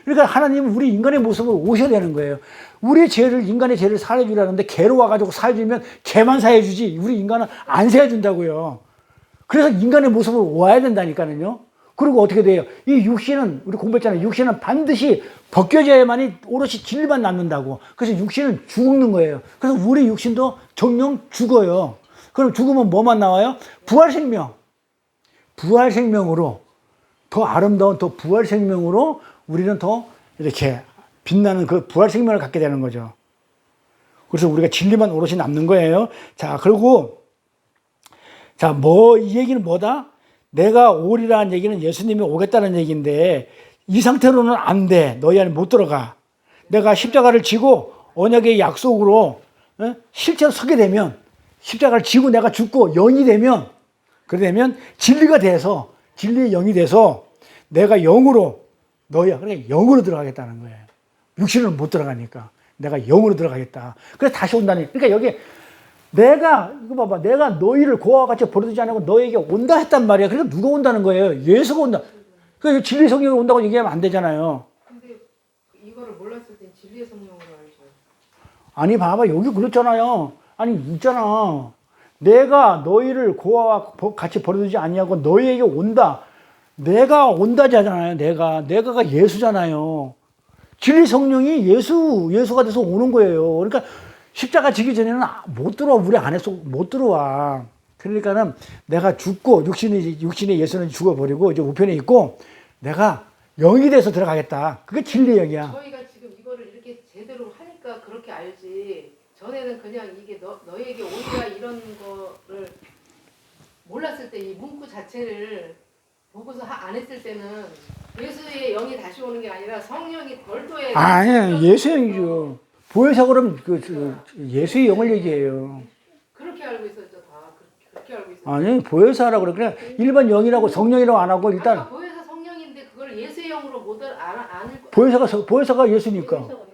그러니까 하나님은 우리 인간의 모습으로 오셔야 되는 거예요. 인간의 죄를 사해주라는데 개로 와가지고 사해주면 개만 사해주지 우리 인간은 안 사해준다고요. 그래서 인간의 모습으로 와야 된다니까요. 그리고 어떻게 돼요? 이 육신은, 우리 공부했잖아요. 육신은 반드시 벗겨져야만이 오롯이 진리만 남는다고. 그래서 육신은 죽는 거예요. 그래서 우리 육신도 정령 죽어요. 그럼 죽으면 뭐만 나와요? 부활생명. 부활생명으로, 더 아름다운 더 부활생명으로 우리는 더 이렇게 빛나는 그 부활생명을 갖게 되는 거죠. 그래서 우리가 진리만 오롯이 남는 거예요. 자, 그리고, 자, 이 얘기는 뭐다? 내가 오리라는 얘기는 예수님이 오겠다는 얘기인데, 이 상태로는 안 돼. 너희 안에 못 들어가. 내가 십자가를 지고 언약의 약속으로 실제로 서게 되면, 십자가를 지고 내가 죽고 영이 되면, 그러면 진리가 돼서, 진리의 영이 돼서 내가 영으로, 그러니까 영으로 들어가겠다는 거예요. 육신으로 못 들어가니까. 내가 영으로 들어가겠다. 그래서 다시 온다니. 그러니까 여기 이거 봐봐. 내가 너희를 고아와 같이 버려두지 않고 너에게 온다 했단 말이야. 그러니까 누가 온다는 거예요? 예수가 온다. 그러니까 진리 성령이 온다고 얘기하면 안 되잖아요. 근데 이거를 몰랐을 땐 진리의 성령으로 알죠. 아니, 봐봐. 여기 그렇잖아요. 아니, 있잖아. 내가 너희를 고아와 같이 버려두지 아니하고 너희에게 온다. 내가 온다잖아요. 내가가 예수잖아요. 진리 성령이 예수가 돼서 오는 거예요. 그러니까 십자가 지기 전에는 못 들어와. 우리 안에서 못 들어와. 그러니까는 내가 죽고 육신의 예수는 죽어버리고 이제 우편에 있고 내가 영이 돼서 들어가겠다. 그게 진리의 영이야. 저희가 지금 이거를 이렇게 제대로 하니까 그렇게 알지. 전에는 그냥 이게 너에게 오리라 이런 거를 몰랐을 때 이 문구 자체를 보고서 안 했을 때는 예수의 영이 다시 오는 게 아니라 성령이 별도의 아니야, 예수의 영이죠. 보혜사 그러면 예수의 영을 얘기해요. 그렇게 알고 있었죠. 다 그렇게 알고 있었죠. 아니, 보혜사라고 그래. 그냥 일반 영이라고 성령이라고 안 하고 일단 아까 보혜사 성령인데 그걸 예수의 영으로 못 안을 보혜사가 예수니까. 그러니까.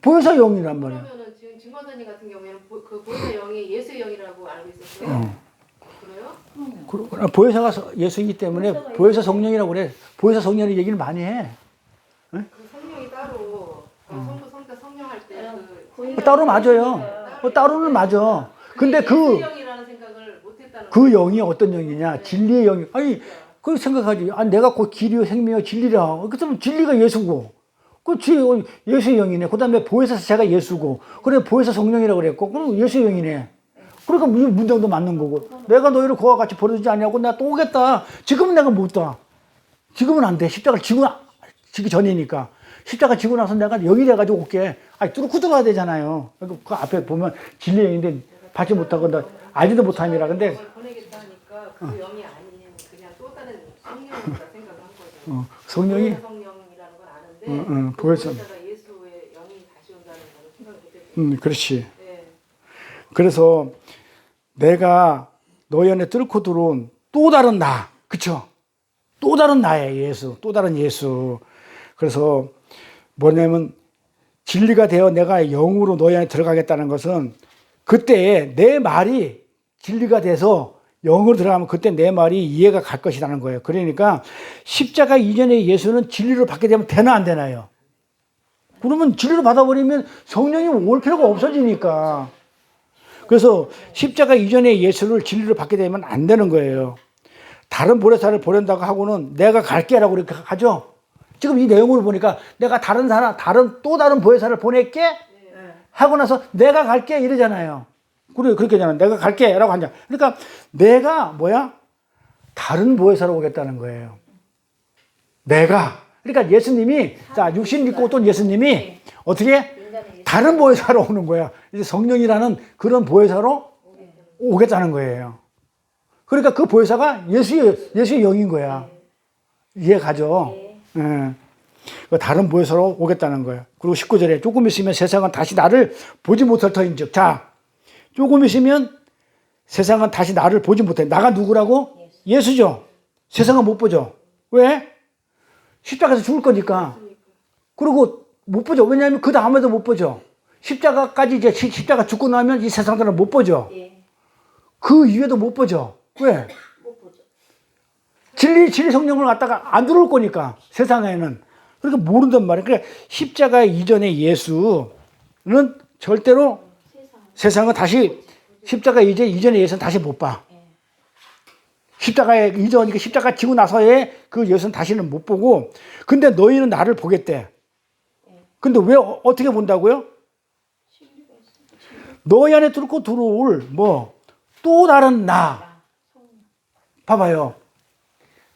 보혜사 영이란 말이야. 그러면은 지금 진관사님 같은 경우에는 그 보혜사 영이 예수의 영이라고 알고 있었어요. 있어요? 보혜사가 예수이기 때문에 보혜사 성령이라고 그래. 보혜사 성령의 얘기를 많이 해. 그 성령이 따로 성부 성자 성령 할때 따로 맞아요. 따로는 맞아. 근데 예수형이라는 생각을 못했다는 그 영이 어떤 영이냐? 진리의 영이. 아니, 그 생각하지. 아, 내가 곧 길이요, 생명이요, 진리라. 그렇다면 진리가 예수고. 그렇지. 예수의 영이네. 그 다음에 보혜사 자체가 예수고. 그래, 보혜사 성령이라고 그랬고. 그럼 예수의 영이네. 그러니까 문장도 맞는 거고. 내가 너희를 그와 같이 버려주지 않냐고. 내가 또 오겠다. 지금은 내가 못 와. 지금은 안 돼. 십자가를 지기 전이니까. 십자가 지고 나서 내가 영이 돼가지고 올게. 아니, 뚫고 들어가야 되잖아요. 그 앞에 보면 진리의 영인데 받지 못하고 나 알지도 못함이라. 근데 영을 보내겠다 하니까 그 영이 아닌 그냥 또 다른 성령이다 생각을 한 거죠. 성령이 보혜사 성령이라는 건 아는데 보혜사. 보혜사가 예수의 영이 다시 온다는 거는 생각을 못했어요. 그렇지. 네. 그래서 내가 너희 안에 뚫고 들어온 또 다른 나. 그쵸? 또 다른 나예요, 예수. 또 다른 예수. 그래서 뭐냐면 진리가 되어 내가 영으로 너희 안에 들어가겠다는 것은 그때 내 말이 진리가 돼서 영으로 들어가면 그때 내 말이 이해가 갈 것이라는 거예요. 그러니까 십자가 이전의 예수는 진리로 받게 되면 되나 안 되나요? 그러면 진리로 받아버리면 성령이 올 필요가 없어지니까. 그래서 십자가 이전의 예수를 진리로 받게 되면 안 되는 거예요. 다른 보혜사를 보낸다고 하고는 내가 갈게라고 이렇게 하죠. 지금 이 내용을 보니까 내가 또 다른 보혜사를 보낼게 하고 나서 내가 갈게 이러잖아요. 그래, 그렇게 하잖아. 내가 갈게 라고 하냐. 그러니까 내가 다른 보혜사로 오겠다는 거예요. 그러니까 예수님이, 자, 육신 입고 또 예수님이 어떻게? 다른 보혜사로 오는 거야. 이제 성령이라는 그런 보혜사로 오겠다는 거예요. 그러니까 그 보혜사가 예수의 영인 거야. 이해 가죠? 예. 다른 보혜사로 오겠다는 거예요. 그리고 19절에 조금 있으면 세상은 다시 나를 보지 못할 터인즉. 자, 조금 있으면 세상은 다시 나를 보지 못해. 나가 누구라고? 예수죠. 세상은 못 보죠. 왜? 십자가에서 죽을 거니까. 그리고 못 보죠. 왜냐하면 그 다음에도 못 보죠. 십자가까지 이제 십자가 죽고 나면 이 세상들은 못 보죠. 그 이후에도 못 보죠. 왜? 진리 성령을 갖다가 안 들어올 거니까 세상에는. 그러니까 모른단 말이에요. 그러니까 십자가 이전의 예수는 절대로 세상은 다시 십자가 이전의 예수는 다시 못 봐. 십자가의 이전, 그러니까 십자가 지고 나서의 그 예수는 다시는 못 보고, 근데 너희는 나를 보겠대. 근데 왜 어떻게 본다고요? 너희 안에 뚫고 들어올 또 다른 나. 봐봐요.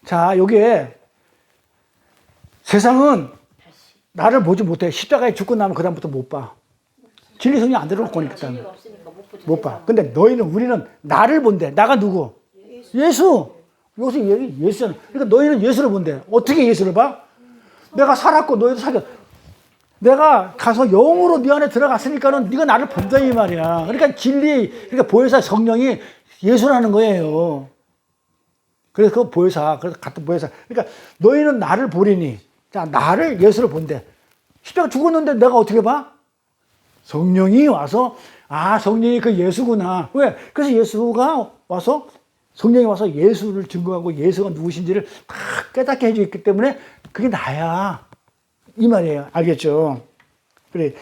자, 여기에 세상은 나를 보지 못해. 십자가에 죽고 나면 그 다음부터 못 봐. 진리 성령 안 들어올 거니까. 못 봐. 근데 우리는 나를 본대. 나가 누구? 예수. 여기서 예수잖아. 그러니까 너희는 예수를 본대. 어떻게 예수를 봐? 내가 살았고 너희도 살았. 내가 가서 영으로 네 안에 들어갔으니까는 네가 나를 본다 이 말이야. 그러니까 그러니까 보혜사 성령이 예수라는 거예요. 그래서 그 보혜사, 그래서 같은 보혜사. 그러니까 너희는 나를 보리니, 자, 나를 예수를 본대. 십자가 죽었는데 내가 어떻게 봐? 성령이 와서, 성령이 그 예수구나. 왜? 그래서 성령이 와서 예수를 증거하고 예수가 누구신지를 다 깨닫게 해주기 때문에 그게 나야. 이 말이에요. 알겠죠? 그래.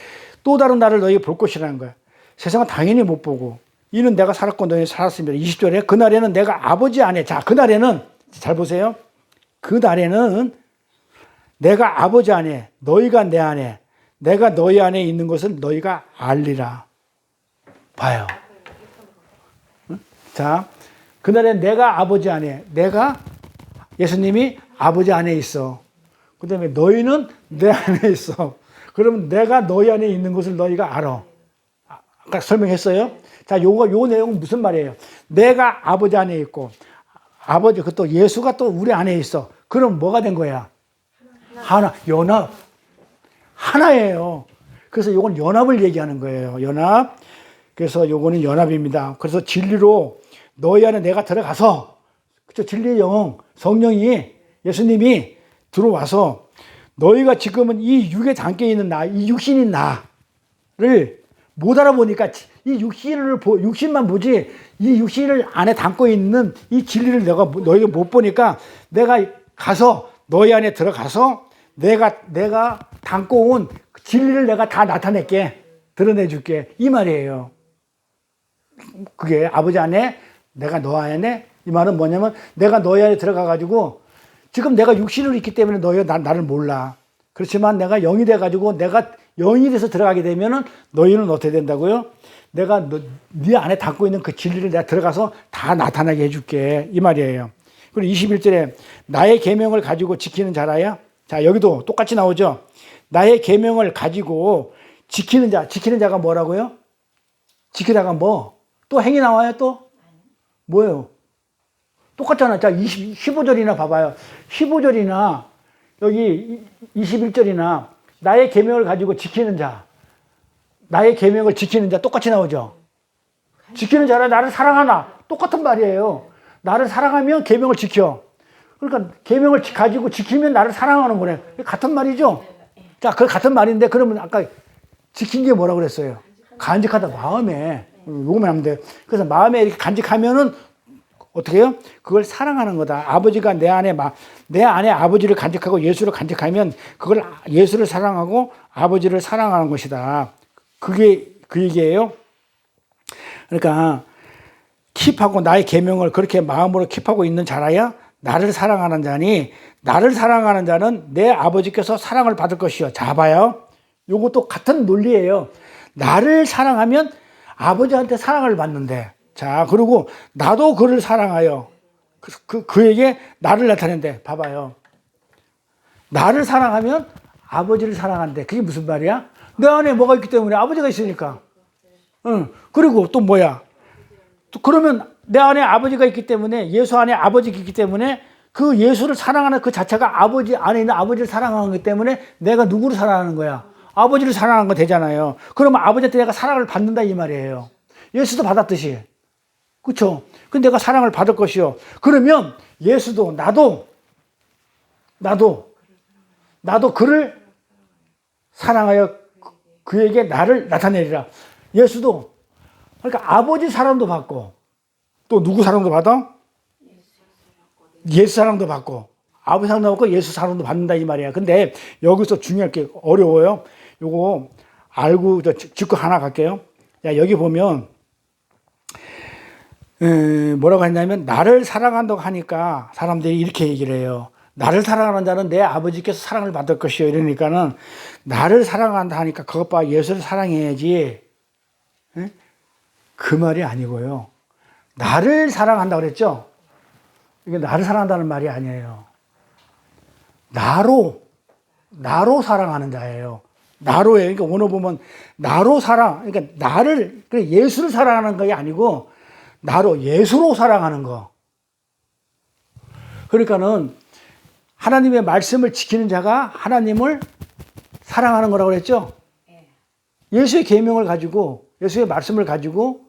또 다른 나를 너희가 볼 것이라는 거야. 세상은 당연히 못 보고, 이는 내가 살았고 너희 살았습니다. 20절에 그날에는 내가 아버지 안에, 자, 그날에는, 잘 보세요. 그날에는 내가 아버지 안에, 너희가 내 안에, 내가 너희 안에 있는 것을 너희가 알리라. 봐요. 응? 자, 그날에는 내가 아버지 안에, 예수님이 아버지 안에 있어. 그 다음에 너희는 내 안에 있어. 그러면 내가 너희 안에 있는 것을 너희가 알아. 아까 설명했어요? 자, 요 내용은 무슨 말이에요? 내가 아버지 안에 있고, 그것도 예수가 또 우리 안에 있어. 그럼 뭐가 된 거야? 연합. 하나예요. 그래서 요건 연합을 얘기하는 거예요. 연합. 그래서 요거는 연합입니다. 그래서 진리로 너희 안에 내가 들어가서, 그쵸? 진리의 영, 성령이, 예수님이 들어와서 너희가 지금은 이 육에 담겨 있는 나, 이 육신인 나를 못 알아보니까 이 육신만 보지 이 육신을 안에 담고 있는 이 진리를 너희가 못 보니까 내가 가서 너희 안에 들어가서 내가 담고 온 진리를 내가 다 나타낼게. 드러내줄게. 이 말이에요. 그게 아버지 안에 내가 너 안에 이 말은 뭐냐면 내가 너희 안에 들어가가지고 지금 내가 육신으로 있기 때문에 나를 몰라. 그렇지만 내가 영이 돼가지고 내가 영이 돼서 들어가게 되면은 너희는 어떻게 된다고요? 내가 네 안에 담고 있는 그 진리를 내가 들어가서 다 나타나게 해줄게. 이 말이에요. 그리고 21절에 나의 계명을 가지고 지키는 자라야. 자, 여기도 똑같이 나오죠. 나의 계명을 가지고 지키는 자가 뭐라고요? 지키다가 뭐? 또 행이 나와요, 또? 뭐예요? 똑같잖아. 자, 15절이나 봐봐요. 15절이나 여기 21절이나 나의 계명을 가지고 지키는 자. 나의 계명을 지키는 자 똑같이 나오죠. 지키는 자라 나를 사랑하나. 똑같은 말이에요. 나를 사랑하면 계명을 지켜. 그러니까 계명을 가지고 지키면 나를 사랑하는 거네. 같은 말이죠. 자, 그 같은 말인데 그러면 아까 지킨 게 뭐라고 그랬어요? 간직하다 마음에. 요거만 하면 돼. 그래서 마음에 이렇게 간직하면은 어떻게 해요? 그걸 사랑하는 거다. 아버지가 내 안에 아버지를 간직하고 예수를 간직하면 그걸 예수를 사랑하고 아버지를 사랑하는 것이다. 그게 그 얘기예요. 그러니까 킵하고 나의 계명을 그렇게 마음으로 킵하고 있는 자라야 나를 사랑하는 자니 나를 사랑하는 자는 내 아버지께서 사랑을 받을 것이요. 자, 봐요. 요것도 같은 논리예요. 나를 사랑하면 아버지한테 사랑을 받는데 자, 그리고 나도 그를 사랑하여 그에게 나를 나타낸대. 봐봐요. 나를 사랑하면 아버지를 사랑한대. 그게 무슨 말이야? 내 안에 뭐가 있기 때문에 아버지가 있으니까. 응. 그리고 또 뭐야? 또 그러면 내 안에 아버지가 있기 때문에 예수 안에 아버지가 있기 때문에 그 예수를 사랑하는 그 자체가 아버지 안에 있는 아버지를 사랑하는 것 때문에 내가 누구를 사랑하는 거야? 아버지를 사랑하는 거 되잖아요. 그러면 아버지한테 내가 사랑을 받는다 이 말이에요. 예수도 받았듯이. 그렇죠? 근데 내가 사랑을 받을 것이요. 그러면 예수도 나도 그를 사랑하여 그에게 나를 나타내리라. 예수도 그러니까 아버지 사랑도 받고 또 누구 사랑도 받아? 예수 사랑도 받고 아버지 사랑도 받고 예수 사랑도 받는다 이 말이야. 근데 여기서 중요할 게 어려워요. 요거 알고 짚고 하나 갈게요. 야, 여기 보면 뭐라고 했냐면 나를 사랑한다고 하니까 사람들이 이렇게 얘기를 해요. 나를 사랑하는 자는 내 아버지께서 사랑을 받을 것이요. 이러니까는 나를 사랑한다 하니까 그것 봐 예수를 사랑해야지. 그 말이 아니고요. 나를 사랑한다고 그랬죠? 이게 나를 사랑한다는 말이 아니에요. 나로 사랑하는 자예요. 나로예요. 그러니까 오늘 보면 나로 그러니까 나를, 예수를 사랑하는 것이 아니고 나로, 예수로 사랑하는 거. 그러니까는 하나님의 말씀을 지키는 자가 하나님을 사랑하는 거라고 그랬죠? 예수의 계명을 가지고, 예수의 말씀을 가지고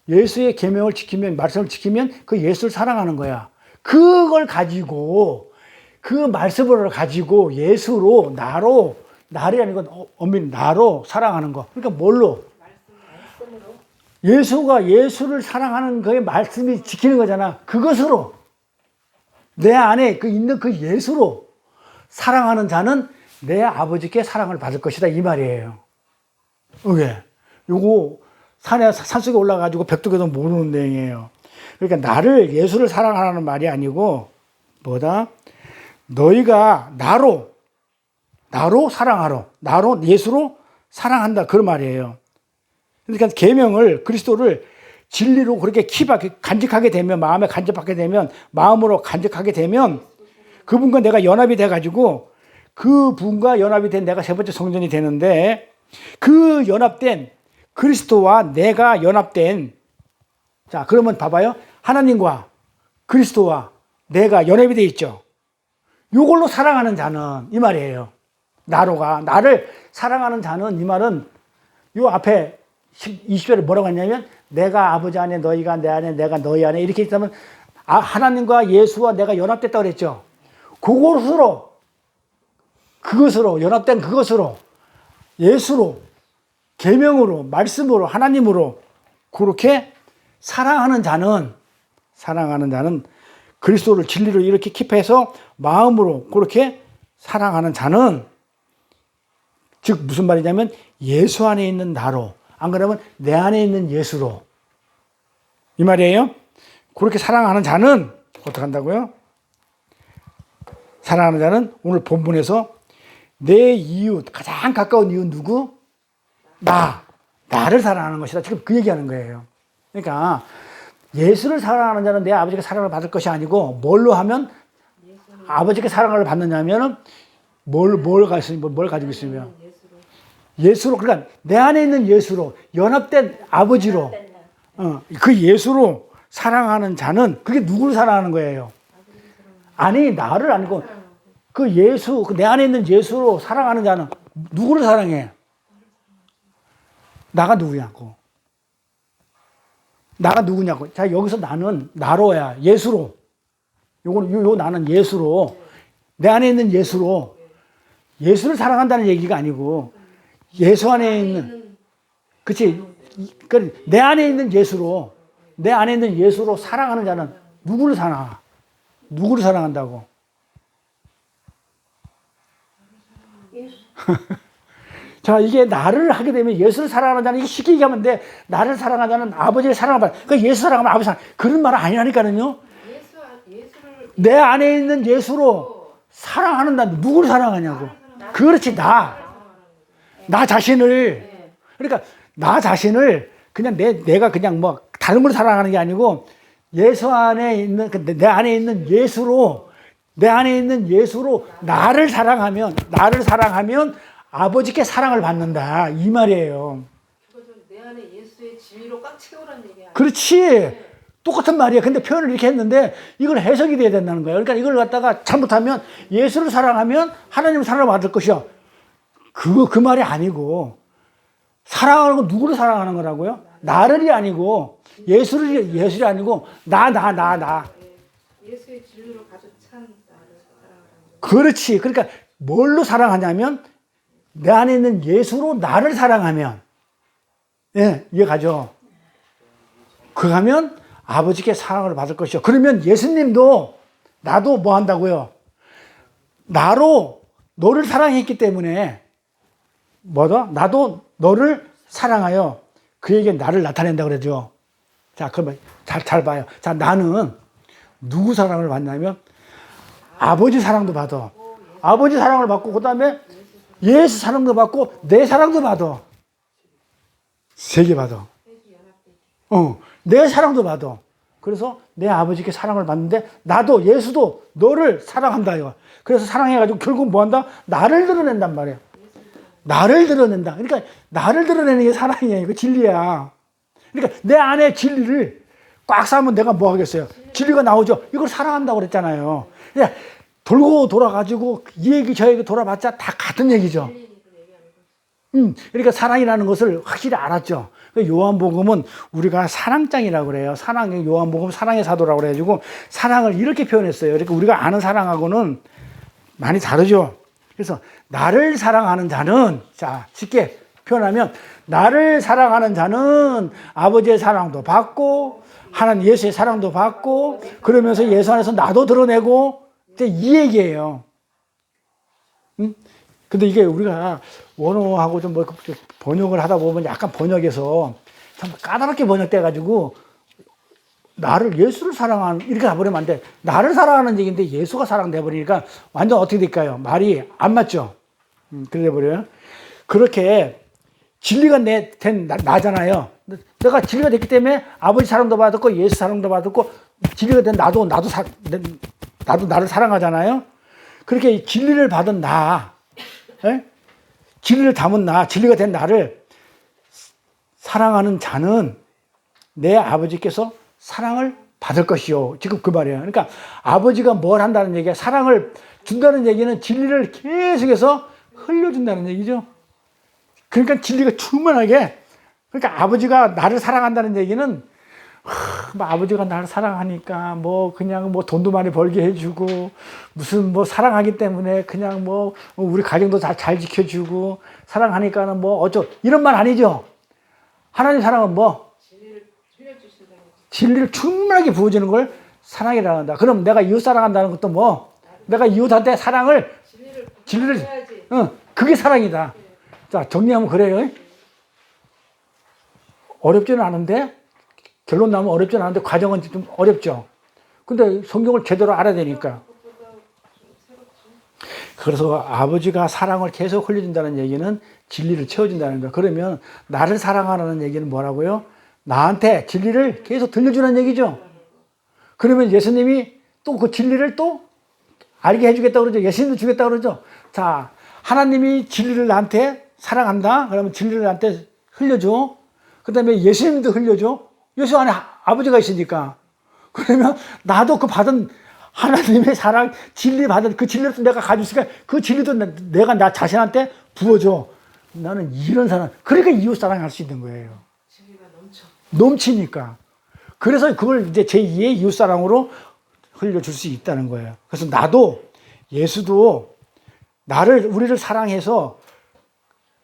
예수의 계명을 지키면, 말씀을 지키면 그 예수를 사랑하는 거야. 그걸 가지고, 그 말씀을 가지고 예수로, 나를 아니고 엄밀히 나로 사랑하는 거. 그러니까 뭘로? 예수가 예수를 사랑하는 그의 말씀이 지키는 거잖아. 그것으로 내 안에 있는 그 예수로 사랑하는 자는 내 아버지께 사랑을 받을 것이다 이 말이에요. 왜? 요거 산속에 올라가지고 백두개도 모르는 내용이에요. 그러니까 나를 예수를 사랑하라는 말이 아니고 뭐다? 너희가 나로 사랑하러, 나로 예수로 사랑한다 그런 말이에요. 그러니까 계명을 그리스도를 진리로 그렇게 간직하게 되면, 마음에 간직하게 되면, 마음으로 간직하게 되면 그분과 내가 연합이 돼가지고 그분과 연합이 된 내가 세 번째 성전이 되는데 그 연합된 그리스도와 내가 연합된, 자 그러면 봐봐요. 하나님과 그리스도와 내가 연합이 돼 있죠. 이걸로 사랑하는 자는 이 말이에요. 나를 사랑하는 자는 이 말은 요 앞에 20절에 뭐라고 했냐면 내가 아버지 안에 너희가 내 안에 내가 너희 안에 이렇게 있다면 하나님과 예수와 내가 연합됐다고 그랬죠. 그것으로 연합된 그것으로 예수로 계명으로, 말씀으로, 하나님으로 그렇게 사랑하는 자는 그리스도를 진리로 이렇게 킵해서 마음으로 그렇게 사랑하는 자는, 즉 무슨 말이냐면 예수 안에 있는 나로, 안 그러면 내 안에 있는 예수로, 이 말이에요. 그렇게 사랑하는 자는 어떻게 한다고요? 사랑하는 자는 오늘 본문에서 내 이웃, 가장 가까운 이웃 누구? 나를 사랑하는 것이다. 지금 그 얘기하는 거예요. 그러니까 예수를 사랑하는 자는 내 아버지께 사랑을 받을 것이 아니고, 뭘로 하면 아버지께 사랑을 받느냐면 뭘 가지고 있으면 예수로, 그러니까 내 안에 있는 예수로, 연합된 아버지로, 그 예수로 사랑하는 자는, 그게 누구를 사랑하는 거예요? 아니, 나를 아니고 그 예수, 내 안에 있는 예수로 사랑하는 자는 누구를 사랑해? 나가 누구냐고. 나가 누구냐고. 자, 여기서 나는 나로야. 예수로. 요 나는 예수로. 내 안에 있는 예수로. 예수를 사랑한다는 얘기가 아니고, 예수 안에 있는, 그치. 내 안에 있는 예수로, 내 안에 있는 예수로 사랑하는 자는 누구를 사랑하? 누구를 사랑한다고? 예수. 자, 이게 나를 하게 되면 예수를 사랑하는 자는, 이게 쉽게 얘기하면 돼. 나를 사랑하는 자는 아버지를 사랑을 받아. 그러니까 예수 사랑하면 아버지 사랑. 그런 말은 아니라니까요. 예수를 내 안에 있는 예수로 사랑하는 나, 누구를 사랑하냐고. 그렇지, 나 자신을. 그러니까 나 자신을 그냥 내가 그냥 뭐 다른 걸 사랑하는 게 아니고, 예수 안에 있는, 내 안에 있는 예수로, 나를 사랑하면 아버지께 사랑을 받는다, 이 말이에요. 그것은 내 안에 예수의 진리로 꽉 채우라는 얘기 아니에요? 그렇지. 똑같은 말이에요. 근데 표현을 이렇게 했는데 이걸 해석이 돼야 된다는 거예요. 그러니까 이걸 갖다가 잘못하면 예수를 사랑하면 하나님 사랑을 받을 것이요. 그 말이 아니고, 사랑하는 건 누구를 사랑하는 거라고요? 나를이 아니고, 예술이 아니고, 나. 예수의 진리로 가득 찬 나를 사랑하는 거. 그렇지. 그러니까 뭘로 사랑하냐면, 내 안에 있는 예수로 나를 사랑하면, 예, 이해가죠? 그러면 아버지께 사랑을 받을 것이요. 그러면 예수님도 나도 뭐 한다고요? 나로 너를 사랑했기 때문에 나도 너를 사랑하여 그에게 나를 나타낸다 그러죠. 자, 그러면 잘 봐요. 자, 나는 누구 사랑을 받냐면 아버지 사랑도 받아. 아버지 사랑을 받고, 그 다음에 예수 사랑도 받고, 내 사랑도 받아. 세 개 받아. 내 사랑도 받아. 그래서 내 아버지께 사랑을 받는데, 나도, 예수도 너를 사랑한다, 이거. 그래서 사랑해가지고 결국 뭐 한다? 나를 드러낸단 말이에요. 나를 드러낸다. 그러니까 나를 드러내는 게 사랑이에요. 이거 진리야. 그러니까 내 안에 진리를 꽉 싸면 내가 뭐 하겠어요? 진리가 나오죠. 이걸 사랑한다고 그랬잖아요. 그냥 돌고 돌아가지고 이 얘기 저 얘기 돌아봤자 다 같은 얘기죠. 그러니까 사랑이라는 것을 확실히 알았죠. 요한복음은 우리가 사랑장이라고 그래요. 요한복음 사랑의 사도라고 그래가지고 사랑을 이렇게 표현했어요. 그러니까 우리가 아는 사랑하고는 많이 다르죠. 그래서 나를 사랑하는 자는, 자, 쉽게 표현하면, 나를 사랑하는 자는 아버지의 사랑도 받고, 하나님 예수의 사랑도 받고, 그러면서 예수 안에서 나도 드러내고, 이 얘기예요. 근데 이게 우리가 원어하고 좀 뭐 번역을 하다 보면 약간 번역에서 참 까다롭게 번역돼가지고, 예수를 사랑하는, 이렇게 가버리면 안 돼. 나를 사랑하는 얘기인데 예수가 사랑돼 버리니까 완전 어떻게 될까요? 말이 안 맞죠? 그래 버려요. 그렇게 진리가 된 나잖아요. 내가 진리가 됐기 때문에 아버지 사랑도 받았고, 예수 사랑도 받았고, 진리가 된 나도 나를 사랑하잖아요. 그렇게 진리를 받은 진리를 담은 진리가 된 나를 사랑하는 자는 내 아버지께서 사랑을 받을 것이요. 지금 그 말이에요. 그러니까 아버지가 뭘 한다는 얘기야? 사랑을 준다는 얘기는 진리를 계속해서 흘려준다는 얘기죠. 그러니까 진리가 충만하게, 그러니까 아버지가 나를 사랑한다는 얘기는 뭐 아버지가 나를 사랑하니까 뭐 그냥 뭐 돈도 많이 벌게 해주고 무슨 뭐 사랑하기 때문에 그냥 뭐 우리 가정도 다 잘 지켜주고 사랑하니까는 뭐 이런 말 아니죠. 하나님 사랑은 뭐 진리를 흘려주신다는 거죠. 진리를 충분하게 부어주는 걸 사랑이라고 한다. 그럼 내가 이웃 사랑한다는 것도 뭐 내가 이웃한테 사랑을 진리를 해야지. 그게 사랑이다. 자, 정리하면 그래요. 어렵지는 않은데 결론 나면 어렵지는 않은데 과정은 좀 어렵죠. 근데 성경을 제대로 알아야 되니까. 그래서 아버지가 사랑을 계속 흘려준다는 얘기는 진리를 채워준다는 거예요. 그러면 나를 사랑하라는 얘기는 뭐라고요? 나한테 진리를 계속 들려주는 얘기죠. 그러면 예수님이 또 그 진리를 또 알게 해주겠다고 그러죠. 예수님도 주겠다고 그러죠. 자, 하나님이 진리를 나한테 사랑한다. 그러면 진리를 나한테 흘려줘. 그 다음에 예수님도 흘려줘. 예수 안에 아버지가 있으니까. 그러면 나도 그 받은 하나님의 사랑, 진리 받은 그 진리를 내가 가지고 있으니까 그 진리도 내가 나 자신한테 부어줘. 나는 이런 사람. 그러니까 이웃 사랑할 수 있는 거예요. 진리가 넘치니까. 그래서 그걸 이제 제2의 이웃 사랑으로 흘려줄 수 있다는 거예요. 그래서 나도 예수도 우리를 사랑해서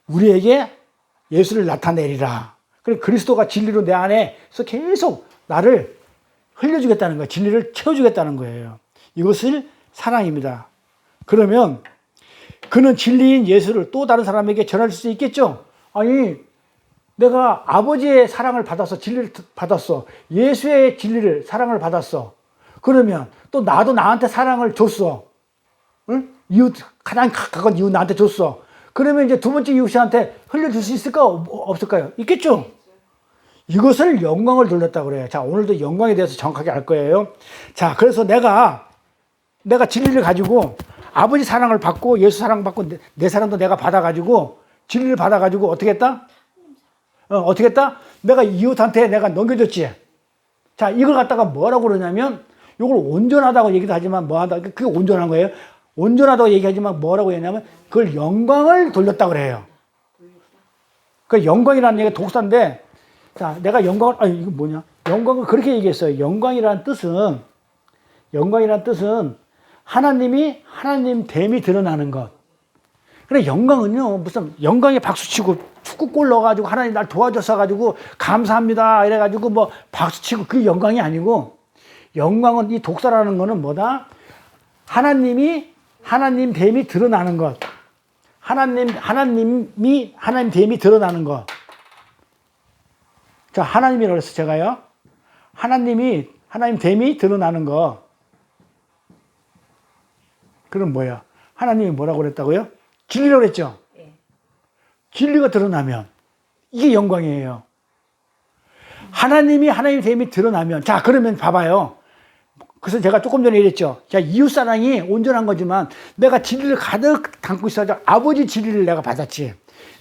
우리에게 예수를 나타내리라. 그래 그리스도가 진리로 내 안에서 계속 나를 흘려주겠다는 거예요. 진리를 채워주겠다는 거예요. 이것을 사랑입니다. 그러면 그는 진리인 예수를 또 다른 사람에게 전할 수 있겠죠? 아니, 내가 아버지의 사랑을 받아서 진리를 받았어. 예수의 진리를 사랑을 받았어. 그러면 또 나도 나한테 사랑을 줬어. 응? 이웃, 가장 가까운 이웃 나한테 줬어. 그러면 이제 두 번째 이웃한테 흘려줄 수 있을까? 없을까요? 있겠죠? 이것을 영광을 돌렸다고 그래요. 자, 오늘도 영광에 대해서 정확하게 알 거예요. 자, 그래서 내가 진리를 가지고 아버지 사랑을 받고 예수 사랑 받고 내 사랑도 내가 받아가지고 진리를 받아가지고 어떻게 했다? 어떻게 했다? 내가 이웃한테 내가 넘겨줬지. 자, 이걸 갖다가 뭐라고 그러냐면 이걸 온전하다고 얘기도 하지만 뭐하다. 그게 온전한 거예요. 온전하다고 얘기하지만 뭐라고 했냐면 그걸 영광을 돌렸다고 그래요. 그 영광이라는 얘기가 독사인데 자, 내가 영광을, 이거 뭐냐? 영광을 그렇게 얘기했어요. 영광이라는 뜻은 하나님이 하나님 됨이 드러나는 것. 그래, 영광은요, 무슨 영광에 박수치고 축구골 넣어가지고 하나님 날 도와줬어가지고 감사합니다. 이래가지고 뭐 박수치고 그게 영광이 아니고 영광은 이 독사라는 거는 뭐다? 하나님이 하나님 됨이 드러나는 것. 하나님이 하나님 됨이 드러나는 것. 자, 하나님이라고 그래서 제가요. 하나님이 하나님 됨이 드러나는 거. 그럼 뭐야? 하나님이 뭐라고 그랬다고요? 진리라고 그랬죠? 네. 진리가 드러나면 이게 영광이에요. 하나님이 하나님 됨이 드러나면 자, 그러면 봐봐요. 그래서 제가 조금 전에 얘기했죠. 자, 이웃사랑이 온전한 거지만 내가 진리를 가득 담고 있어서 아버지 진리를 내가 받았지.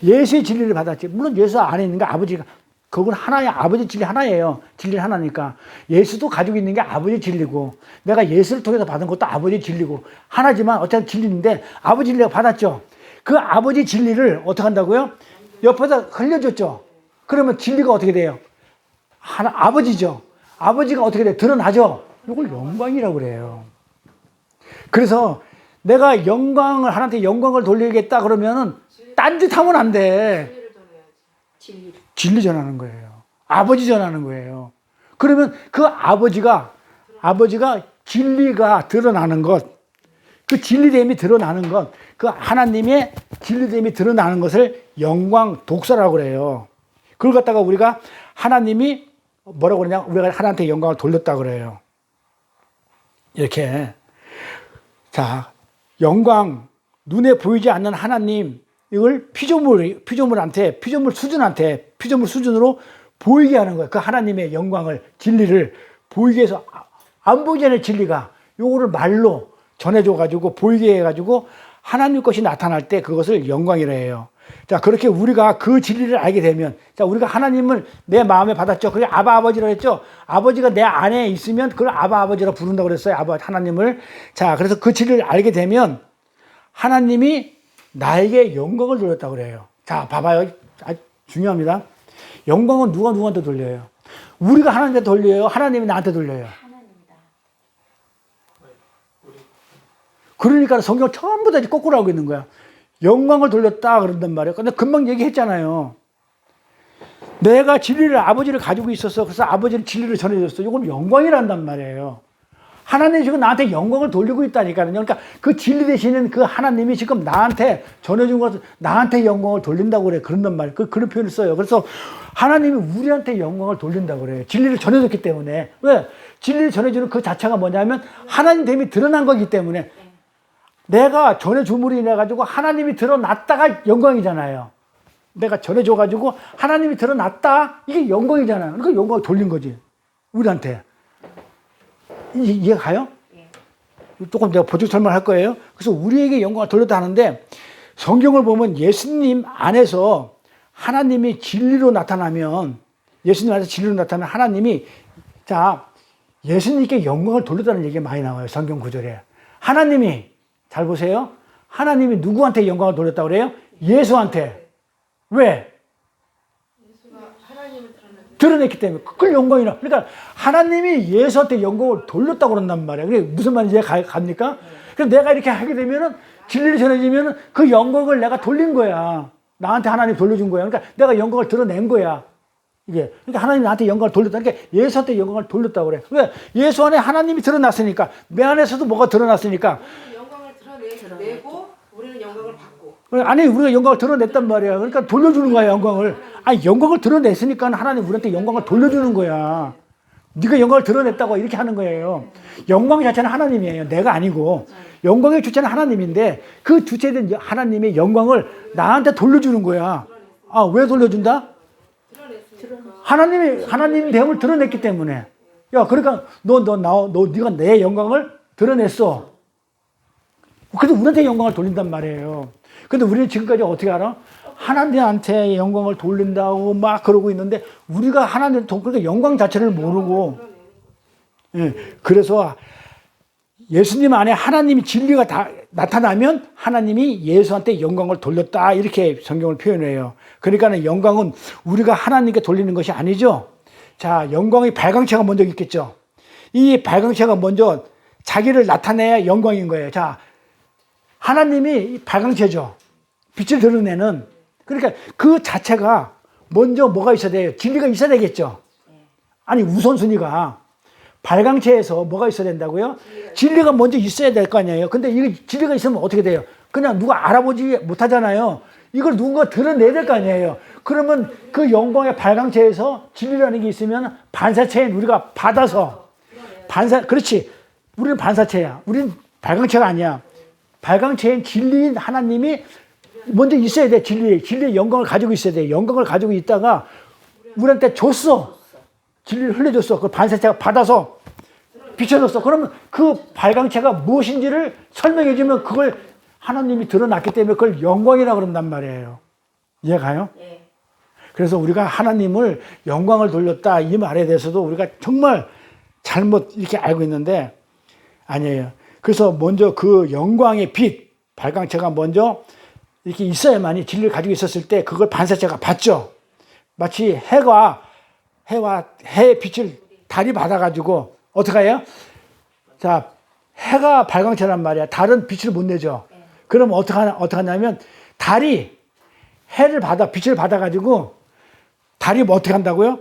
예수의 진리를 받았지. 물론 예수 안에 있는 게 아버지가 그건 하나야. 아버지 진리 하나예요. 진리 하나니까. 예수도 가지고 있는 게 아버지 진리고 내가 예수를 통해서 받은 것도 아버지 진리고 하나지만 어차피 진리인데 아버지 진리가 받았죠. 그 아버지 진리를 어떻게 한다고요? 옆에다 흘려줬죠. 그러면 진리가 어떻게 돼요? 아버지죠. 아버지가 어떻게 돼요? 드러나죠. 이걸 영광이라고 그래요. 그래서 내가 하나한테 영광을 돌리겠다 그러면은 딴짓하면 안 돼. 진리 전하는 거예요. 아버지 전하는 거예요. 그러면 그 아버지가 진리가 드러나는 것, 그 진리됨이 드러나는 것, 그 하나님의 진리됨이 드러나는 것을 영광 독사라고 그래요. 그걸 갖다가 우리가 하나님이 뭐라고 그러냐? 우리가 하나님한테 영광을 돌렸다고 그래요. 이렇게. 자, 영광, 눈에 보이지 않는 하나님, 이걸 피조물 수준으로 보이게 하는 거예요. 그 하나님의 영광을, 진리를 보이게 해서, 안 보이지 않는 진리가, 요거를 말로 전해줘가지고, 보이게 해가지고, 하나님 것이 나타날 때 그것을 영광이라 해요. 자, 그렇게 우리가 그 진리를 알게 되면, 자, 우리가 하나님을 내 마음에 받았죠. 그게 아버지라고 했죠. 아버지가 내 안에 있으면 그걸 아버지라고 부른다고 그랬어요. 하나님을. 자, 그래서 그 진리를 알게 되면, 하나님이 나에게 영광을 돌렸다고 그래요. 자, 봐봐요. 아주 중요합니다. 영광은 누구한테 돌려요? 우리가 하나님한테 돌려요? 하나님이 나한테 돌려요? 하나님이다. 그러니까 성경 전부 다 거꾸로 하고 있는 거야. 영광을 돌렸다 그런단 말이에요. 근데 금방 얘기했잖아요. 내가 진리를 아버지를 가지고 있어서 그래서 아버지는 진리를 전해줬어. 이건 영광이란단 말이에요. 하나님이 지금 나한테 영광을 돌리고 있다니까요. 그러니까 그 진리 되시는 그 하나님이 지금 나한테 전해준 것을 나한테 영광을 돌린다고 그래. 그런단 말이에요. 그런 표현을 써요. 그래서 하나님이 우리한테 영광을 돌린다고 그래요. 진리를 전해줬기 때문에. 왜? 진리를 전해주는 그 자체가 뭐냐면 하나님 됨이 드러난 거기 때문에 내가 전해줌으로 인해 가지고 하나님이 드러났다가 영광이잖아요. 내가 전해줘가지고 하나님이 드러났다 이게 영광이잖아요. 그러니까 영광을 돌린 거지 우리한테. 이해가 가요? 조금 내가 보충 설명할 거예요. 그래서 우리에게 영광을 돌렸다 하는데 성경을 보면 예수님 안에서 하나님이 진리로 나타나면 예수님 안에서 진리로 나타나면 하나님이 자 예수님께 영광을 돌렸다는 얘기가 많이 나와요. 성경 구절에. 하나님이 잘 보세요. 하나님이 누구한테 영광을 돌렸다고 그래요? 예수한테. 왜? 예수가 하나님을 드러냈기 때문에. 그걸 영광이라. 그러니까 하나님이 예수한테 영광을 돌렸다고 그런단 말이에요. 그게 무슨 말인지 갑니까? 그래서 내가 이렇게 하게 되면은 진리를 전해지면은 그 영광을 내가 돌린 거야. 나한테 하나님 돌려준 거야. 그러니까 내가 영광을 드러낸 거야. 이게. 그러니까 하나님 나한테 영광을 돌렸다. 그러니까 예수한테 영광을 돌렸다고 그래. 왜? 예수 안에 하나님이 드러났으니까. 내 안에서도 뭐가 드러났으니까. 영광을 드러내고 우리는 영광을 받고. 아니 우리가 영광을 드러냈단 말이야. 그러니까 돌려주는 거야 영광을. 아니 영광을 드러냈으니까 하나님 우리한테 영광을 돌려주는 거야. 네가 영광을 드러냈다고 이렇게 하는 거예요. 영광 자체는 하나님이에요. 내가 아니고. 영광의 주체는 하나님인데 그 주체된 하나님의 영광을 나한테 돌려주는 거야. 아, 왜 돌려준다? 하나님 됨을 드러냈기 때문에. 야, 그러니까 네가 내 영광을 드러냈어. 그래서 우리한테 영광을 돌린단 말이에요. 근데 우리는 지금까지 어떻게 알아? 하나님한테 영광을 돌린다고 막 그러고 있는데 우리가 그러니까 영광 자체를 모르고. 예, 그래서 예수님 안에 하나님이 진리가 다 나타나면 하나님이 예수한테 영광을 돌렸다 이렇게 성경을 표현해요. 그러니까 영광은 우리가 하나님께 돌리는 것이 아니죠. 자, 영광의 발광체가 먼저 있겠죠. 이 발광체가 먼저 자기를 나타내야 영광인 거예요. 자, 하나님이 발광체죠. 빛을 드러내는. 그러니까 그 자체가 먼저 뭐가 있어야 돼요? 진리가 있어야 되겠죠. 아니 우선순위가 발광체에서 뭐가 있어야 된다고요? 진리가 먼저 있어야 될 거 아니에요. 근데 이게 진리가 있으면 어떻게 돼요? 그냥 누가 알아보지 못하잖아요. 이걸 누군가 드러내야 될 거 아니에요. 그러면 그 영광의 발광체에서 진리라는 게 있으면 반사체인 우리가 받아서 그렇지. 우리는 반사체야. 우리는 발광체가 아니야. 발광체인 진리인 하나님이 먼저 있어야 돼. 진리의 영광을 가지고 있어야 돼. 영광을 가지고 있다가 우리한테 줬어. 진리를 흘려줬어. 그 반사체가 받아서 비춰줬어. 그러면 그 발광체가 무엇인지를 설명해주면 그걸 하나님이 드러났기 때문에 그걸 영광이라고 그런단 말이에요. 이해가요? 예. 그래서 우리가 하나님을 영광을 돌렸다 이 말에 대해서도 우리가 정말 잘못 이렇게 알고 있는데 아니에요. 그래서 먼저 그 영광의 빛, 발광체가 먼저 이렇게 있어야만이 진리를 가지고 있었을 때 그걸 반사체가 받죠. 마치 해의 빛을 달이 받아가지고 어떻게 해요? 자, 해가 발광체란 말이야. 달은 빛을 못 내죠. 그럼 어떻게 하냐면 달이 빛을 받아가지고 달이 뭐 어떻게 한다고요?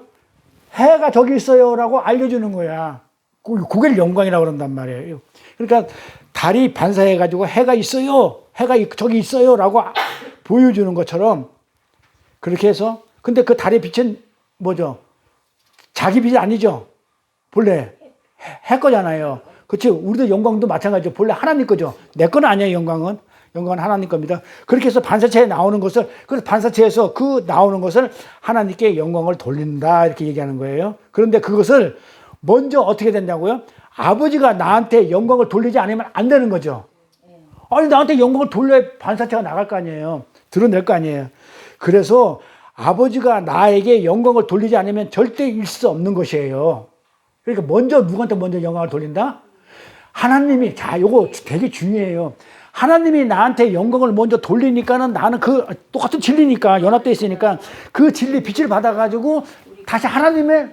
해가 저기 있어요라고 알려주는 거야. 그게 영광이라고 그런단 말이에요. 그러니까 달이 반사해가지고 해가 있어요. 해가 저기 있어요라고 보여주는 것처럼 그렇게 해서 근데 그 달의 빛은 뭐죠? 자기 빛이 아니죠. 본래 해 거잖아요. 그렇지? 우리도 영광도 마찬가지죠. 본래 하나님 거죠. 내 건 아니에요. 영광은 하나님 겁니다. 그렇게 해서 반사체에 나오는 것을 그래서 반사체에서 그 나오는 것을 하나님께 영광을 돌린다 이렇게 얘기하는 거예요. 그런데 그것을 먼저 어떻게 된다고요? 아버지가 나한테 영광을 돌리지 않으면 안 되는 거죠. 아니 나한테 영광을 돌려야 반사체가 나갈 거 아니에요. 드러낼 거 아니에요. 그래서 아버지가 나에게 영광을 돌리지 않으면 절대 있을 수 없는 것이에요. 그러니까 누구한테 먼저 영광을 돌린다? 하나님이, 자, 요거 되게 중요해요. 하나님이 나한테 영광을 먼저 돌리니까는 나는 똑같은 진리니까, 연합되어 있으니까 그 진리 빛을 받아가지고 다시 하나님의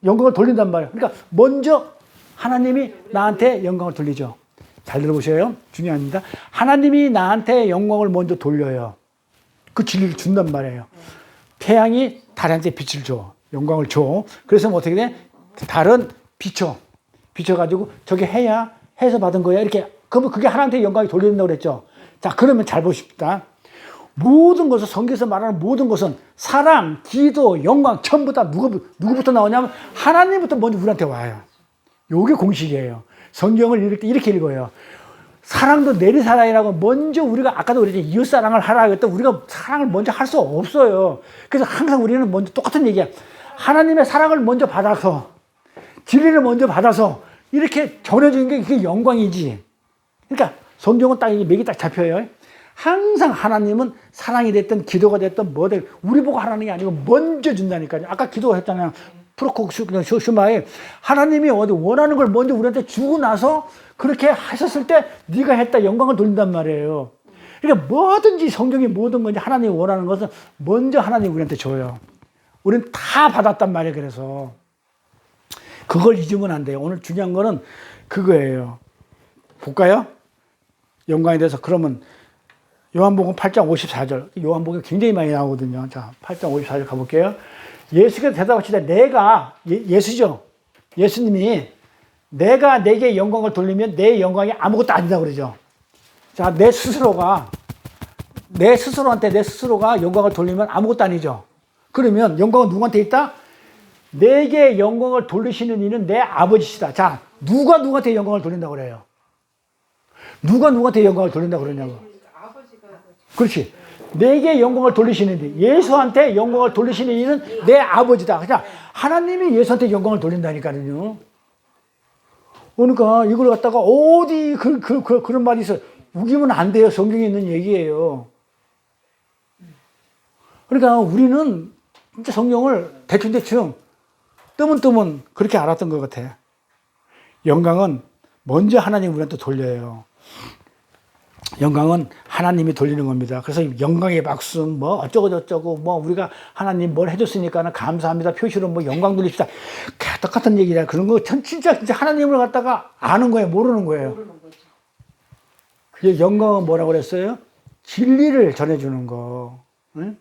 영광을 돌린단 말이에요. 그러니까 먼저 하나님이 나한테 영광을 돌리죠. 잘 들어보세요. 중요합니다. 하나님이 나한테 영광을 먼저 돌려요. 그 진리를 준단 말이에요. 태양이 달한테 빛을 줘. 영광을 줘. 그래서 뭐 어떻게 돼? 달은 비춰. 비춰가지고 저게 해야 해서 받은 거야. 이렇게. 그러면 그게 하나님한테 영광이 돌린다고 그랬죠. 자, 그러면 잘 보십시다. 모든 것은, 성경에서 말하는 모든 것은 사랑, 기도, 영광, 전부 다 누구부터 나오냐면 하나님부터 먼저 우리한테 와요. 요게 공식이에요. 성경을 읽을 때 이렇게 읽어요. 사랑도 내리사랑이라고 먼저 우리가 아까도 그랬지 이웃사랑을 하라고 했던 우리가 사랑을 먼저 할 수 없어요. 그래서 항상 우리는 먼저 똑같은 얘기야. 하나님의 사랑을 먼저 받아서 진리를 먼저 받아서 이렇게 전해주는 게 그게 영광이지. 그러니까 성경은 딱 맥이 딱 잡혀요. 항상 하나님은 사랑이 됐든 기도가 됐든 뭐든 우리 보고 하라는 게 아니고 먼저 준다니까요. 아까 기도했잖아요. 프로코슈마에 하나님이 어디 원하는 걸 먼저 우리한테 주고 나서 그렇게 하셨을 때 네가 했다 영광을 돌린단 말이에요. 그러니까 뭐든지 성경이 모든 건지 하나님이 원하는 것은 먼저 하나님이 우리한테 줘요. 우리는 다 받았단 말이에요. 그래서 그걸 잊으면 안 돼요. 오늘 중요한 거는 그거예요. 볼까요? 영광에 대해서. 그러면 요한복음 8장 54절. 요한복음 굉장히 많이 나오거든요. 자, 8장 54절 가볼게요. 예수께서 대답하시되 내가 예수죠. 예수님이 내가 내게 영광을 돌리면 내 영광이 아무것도 아니다고 그러죠. 자, 내 스스로가 영광을 돌리면 아무것도 아니죠. 그러면 영광은 누구한테 있다? 내게 영광을 돌리시는 이는 내 아버지시다. 자, 누가 누구한테 영광을 돌린다고 그래요? 누가 누구한테 영광을 돌린다고 그러냐고. 그렇지. 내게 영광을 돌리시는 이, 예수한테 영광을 돌리시는 이는 내 아버지다. 그냥 하나님이 예수한테 영광을 돌린다니까요. 그러니까 이걸 갖다가 어디 그런 말이 있어요. 우기면 안 돼요. 성경에 있는 얘기예요. 그러니까 우리는 진짜 성경을 대충 뜨문뜨문 그렇게 알았던 것 같아. 영광은 먼저 하나님 우리한테 돌려요. 영광은 하나님이 돌리는 겁니다. 그래서 영광의 박수, 뭐 어쩌고 뭐 우리가 하나님 뭘 해줬으니까는 감사합니다. 표시로 뭐 영광 돌립시다. 똑같은 얘기라. 그런 거 진짜 하나님을 갖다가 아는 거예요, 모르는 거예요. 그 영광은 뭐라고 그랬어요? 진리를 전해주는 거. 응?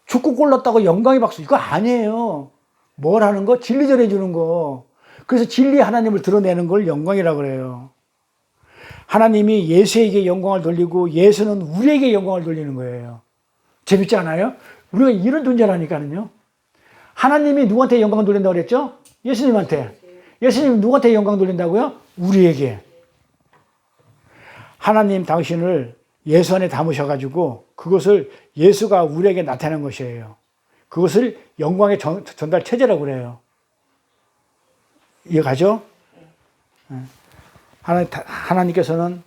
축구 골 넣었다고 영광의 박수 이거 아니에요. 뭘 하는 거? 진리 전해주는 거. 그래서 진리 하나님을 드러내는 걸 영광이라고 그래요. 하나님이 예수에게 영광을 돌리고 예수는 우리에게 영광을 돌리는 거예요. 재밌지 않아요? 우리가 이런 존재라니까요. 하나님이 누구한테 영광을 돌린다고 그랬죠? 예수님한테. 예수님이 누구한테 영광 돌린다고요? 우리에게. 하나님 당신을 예수 안에 담으셔가지고 그것을 예수가 우리에게 나타낸 것이에요. 그것을 영광의 전달 체제라고 그래요. 이해가죠? 하나님께서는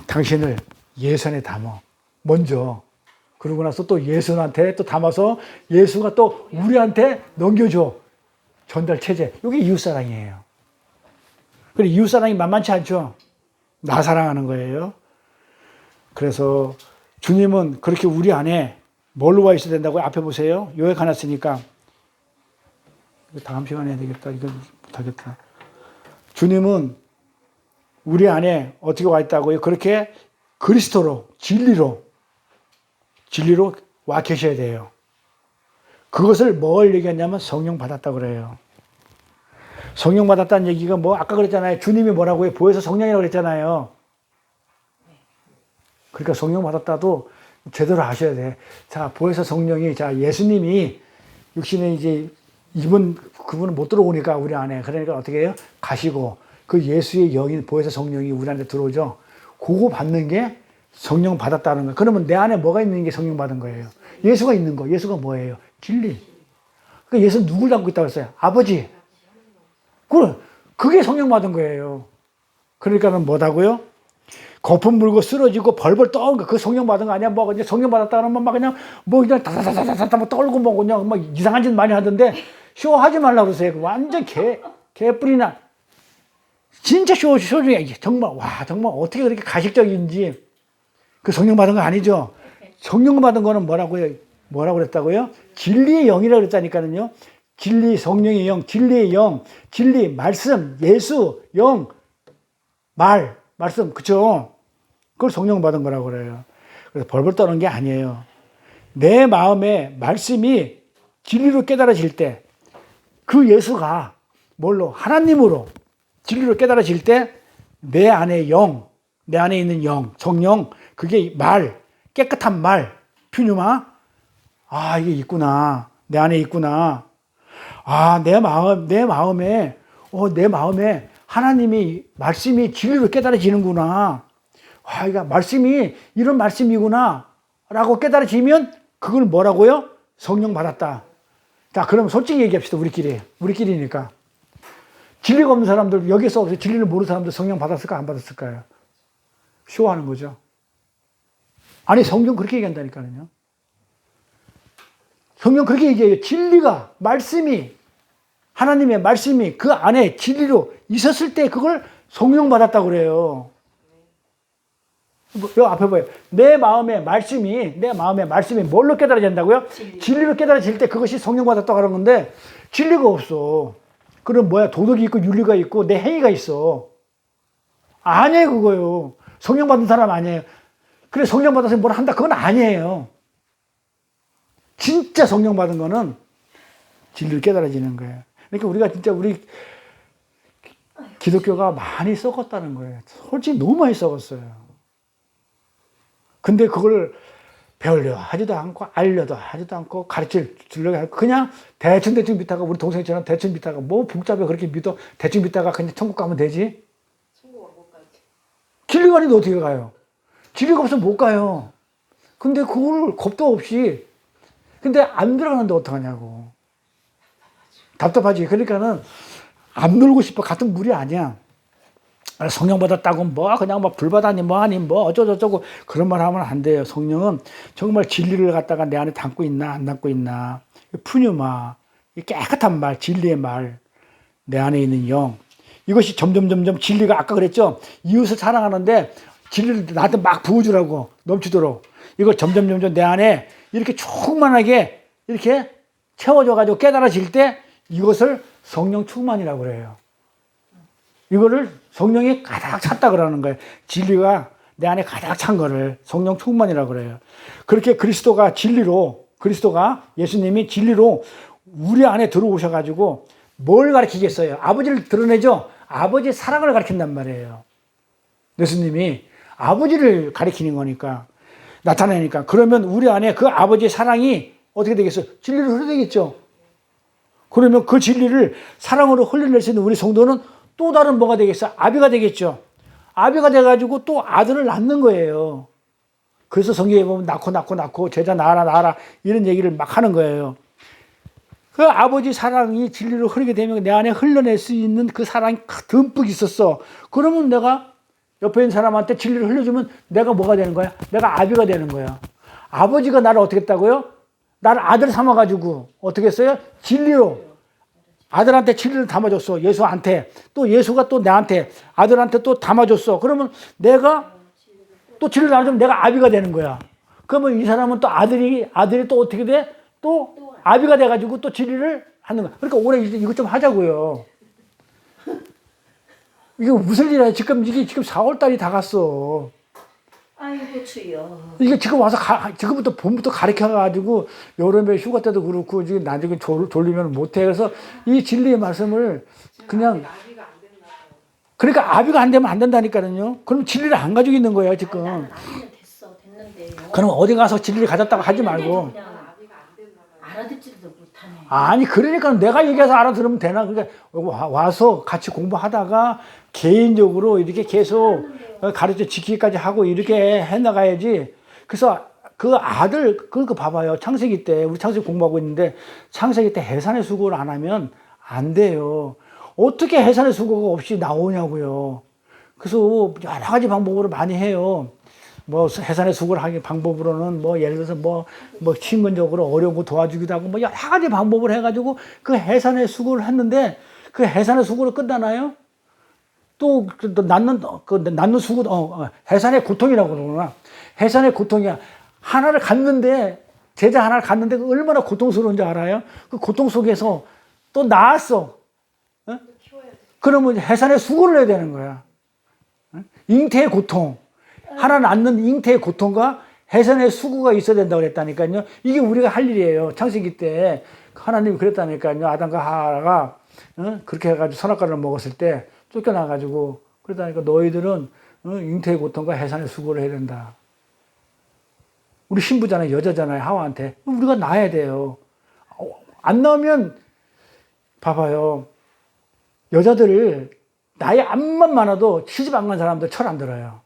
당신을 예수 안에 담아. 먼저. 그러고 나서 또 예수한테 또 담아서 예수가 또 우리한테 넘겨줘. 전달 체제. 이게 이웃사랑이에요. 그래, 이웃사랑이 만만치 않죠? 나 사랑하는 거예요. 그래서 주님은 그렇게 우리 안에 뭘로 와 있어야 된다고요? 앞에 보세요. 요약 하나 쓰니까. 다음 시간에 해야 되겠다. 이건 못하겠다. 주님은 우리 안에 어떻게 와 있다고요? 그렇게 그리스도로, 진리로 와 계셔야 돼요. 그것을 뭘 얘기하냐면 성령 받았다고 그래요. 성령 받았다는 얘기가 뭐, 아까 그랬잖아요. 주님이 뭐라고요? 보혜사 성령이라고 그랬잖아요. 그러니까 성령 받았다도 제대로 아셔야 돼. 자, 보혜사 성령이, 자, 예수님이 육신에 이제 그분은 못 들어오니까 우리 안에. 그러니까 어떻게 해요? 가시고, 그 예수의 영인 보혜사 성령이 우리 안에 들어오죠. 그거 받는 게 성령 받았다는 거예요. 그러면 내 안에 뭐가 있는 게 성령 받은 거예요? 예수가 있는 거. 예수가 뭐예요? 진리. 그러니까 예수는 누굴 닮고 있다고 했어요? 아버지. 그게 성령 받은 거예요. 그러니까는 뭐다고요? 거품 물고 쓰러지고 벌벌 떠는 거, 그 성령 받은 거 아니야? 뭐, 그냥 성령 받았다 그러면 막 그냥, 뭐 그냥 다다다다다다 뭐 떨고 뭐 그냥 막 이상한 짓 많이 하던데, 쇼하지 말라고 그러세요. 완전 개뿔이나. 진짜 쇼 중에, 정말, 와, 정말 어떻게 그렇게 가식적인지. 그 성령 받은 거 아니죠? 성령 받은 거는 뭐라고 그랬다고요? 진리의 영이라고 그랬다니까요. 진리, 성령의 영, 진리의 영, 진리, 말씀, 예수, 영, 말씀, 그쵸? 그걸 성령 받은 거라고 그래요. 그래서 벌벌 떠는 게 아니에요. 내 마음에 말씀이 진리로 깨달아질 때, 그 예수가 뭘로? 하나님으로 진리로 깨달아질 때, 내 안에 영, 내 안에 있는 영, 성령, 그게 말, 깨끗한 말, 퓨뉴마, 아, 이게 있구나. 내 안에 있구나. 아, 내 마음에 하나님이, 말씀이 진리로 깨달아지는구나. 아, 이거 말씀이 이런 말씀이구나. 라고 깨달아지면 그걸 뭐라고요? 성령 받았다. 자, 그럼 솔직히 얘기합시다. 우리끼리니까. 진리가 없는 사람들, 여기서 진리를 모르는 사람들 성령 받았을까, 안 받았을까요? 쇼하는 거죠. 아니, 성경 그렇게 얘기한다니까요. 성경 그렇게 얘기해요. 진리가, 말씀이, 하나님의 말씀이 그 안에 진리로 있었을 때 그걸 성령 받았다고 그래요. 여기 앞에 봐요. 내 마음의 말씀이 뭘로 깨달아진다고요? 진리로 깨달아질 때 그것이 성령 받았다고 하는 건데, 진리가 없어. 그럼 뭐야? 도덕이 있고 윤리가 있고 내 행위가 있어. 아니에요, 그거요. 성령 받은 사람 아니에요. 그래, 성령 받아서 뭘 한다, 그건 아니에요. 진짜 성령 받은 거는 진리를 깨달아지는 거예요. 그러니까 우리가 진짜 우리 기독교가 많이 썩었다는 거예요. 솔직히 너무 많이 썩었어요. 근데 그걸 배우려 하지도 않고, 알려도 하지도 않고, 주려고 하고, 그냥 대충 믿다가, 우리 동생처럼 대충 믿다가, 뭐 복잡해 그렇게 믿어, 대충 믿다가 그냥 천국 가면 되지? 천국 못 가지. 진리가 아닌데 어떻게 가요? 진리가 없으면 못 가요. 근데 그걸 겁도 없이, 근데 안 들어가는데 어떡하냐고. 답답하지. 그러니까는 안 놀고 싶어. 같은 물이 아니야. 성령 받았다고 뭐 그냥 뭐 불받아니 뭐하니 뭐 어쩌고저쩌고 그런 말 하면 안 돼요. 성령은 정말 진리를 갖다가 내 안에 담고 있나 안 담고 있나. 푸뉴마, 깨끗한 말, 진리의 말, 내 안에 있는 영. 이것이 점점 진리가, 아까 그랬죠. 이웃을 사랑하는데 진리를 나한테 막 부어주라고, 넘치도록. 이걸 점점 내 안에 이렇게 충만하게 이렇게 채워져가지고 깨달아질 때 이것을 성령 충만이라고 그래요. 이거를 성령이 가득 찼다 그러는 거예요. 진리가 내 안에 가득 찬 거를 성령 충만이라고 그래요. 그렇게 그리스도가 예수님이 진리로 우리 안에 들어오셔가지고 뭘 가르치겠어요? 아버지를 드러내죠? 아버지의 사랑을 가르친단 말이에요. 예수님이 아버지를 가르치는 거니까, 나타내니까. 그러면 우리 안에 그 아버지의 사랑이 어떻게 되겠어요? 진리로 흘러되겠죠? 그러면 그 진리를 사랑으로 흘려낼 수 있는 우리 성도는 또 다른 뭐가 되겠어요? 아비가 되겠죠? 아비가 돼가지고 또 아들을 낳는 거예요. 그래서 성경에 보면 낳고 제자 낳아라 이런 얘기를 막 하는 거예요. 그 아버지 사랑이 진리로 흐르게 되면 내 안에 흘러낼 수 있는 그 사랑이 듬뿍 있었어. 그러면 내가 옆에 있는 사람한테 진리를 흘려주면 내가 뭐가 되는 거야? 내가 아비가 되는 거야. 아버지가 나를 어떻게 했다고요? 나를 아들 삼아가지고 어떻게 했어요? 진리로. 아들한테 진리를 담아줬어. 예수한테. 또 예수가 또 나한테, 아들한테 또 담아줬어. 그러면 내가 또 진리를 나눠주면 내가 아비가 되는 거야. 그러면 이 사람은 또 아들이 또 어떻게 돼? 또 아비가 돼가지고 또 진리를 하는 거야. 그러니까 올해 이거 좀 하자고요. 이게 무슨 일이야. 지금 4월달이 다 갔어. 아이고 주여. 이게 지금 와서 지금부터 봄부터 가르쳐가지고 여름에 휴가 때도 그렇고 지금 나중에 졸리면 못해. 그래서 이 진리의 말씀을 그냥 아비가 안 됐나 봐요. 그러니까 아비가 안 되면 안 된다니까요. 그럼 진리를 안 가지고 있는 거예요 지금. 나는 됐는데. 그럼 어디 가서 진리를 가졌다고 하지 말고. 그냥 아비가 안 됐나 봐요. 알아듣지도 못하네. 아니 그러니까 내가 얘기해서 알아들으면 되나. 그러니까 와서 같이 공부하다가 개인적으로 이렇게 계속 가르쳐 지키기까지 하고 이렇게 해나가야지. 그래서 그 아들, 그러니까 봐봐요. 창세기 때, 우리 창세기 공부하고 있는데, 창세기 때 해산의 수고를 안 하면 안 돼요. 어떻게 해산의 수고가 없이 나오냐고요. 그래서 여러 가지 방법으로 많이 해요. 뭐 해산의 수고를 하기 방법으로는 뭐 예를 들어서 뭐 친근적으로 어려운 거 도와주기도 하고 뭐 여러 가지 방법을 해가지고 그 해산의 수고를 했는데, 그 해산의 수고를 끝나나요? 또 낳는 수고, 해산의 고통이라고 그러구나. 해산의 고통이야. 하나를 갖는데, 제자 하나를 갖는데 얼마나 고통스러운지 알아요? 그 고통 속에서 또 낳았어. 또 키워야 돼. 그러면 해산의 수고를 해야 되는 거야. 잉태의 고통. 하나 낳는 잉태의 고통과 해산의 수고가 있어야 된다고 그랬다니까요. 이게 우리가 할 일이에요. 창세기 때 하나님이 그랬다니까요. 아담과 하와가 그렇게 해가지고 선악과를 먹었을 때 쫓겨나가지고 그랬다니까 너희들은 잉태의 고통과 해산의 수고를 해야 된다. 우리 신부잖아요. 여자잖아요. 하와한테. 우리가 낳아야 돼요. 안 낳으면 봐봐요. 여자들을 나이 암만 많아도 시집 안 간 사람들 철 안 들어요.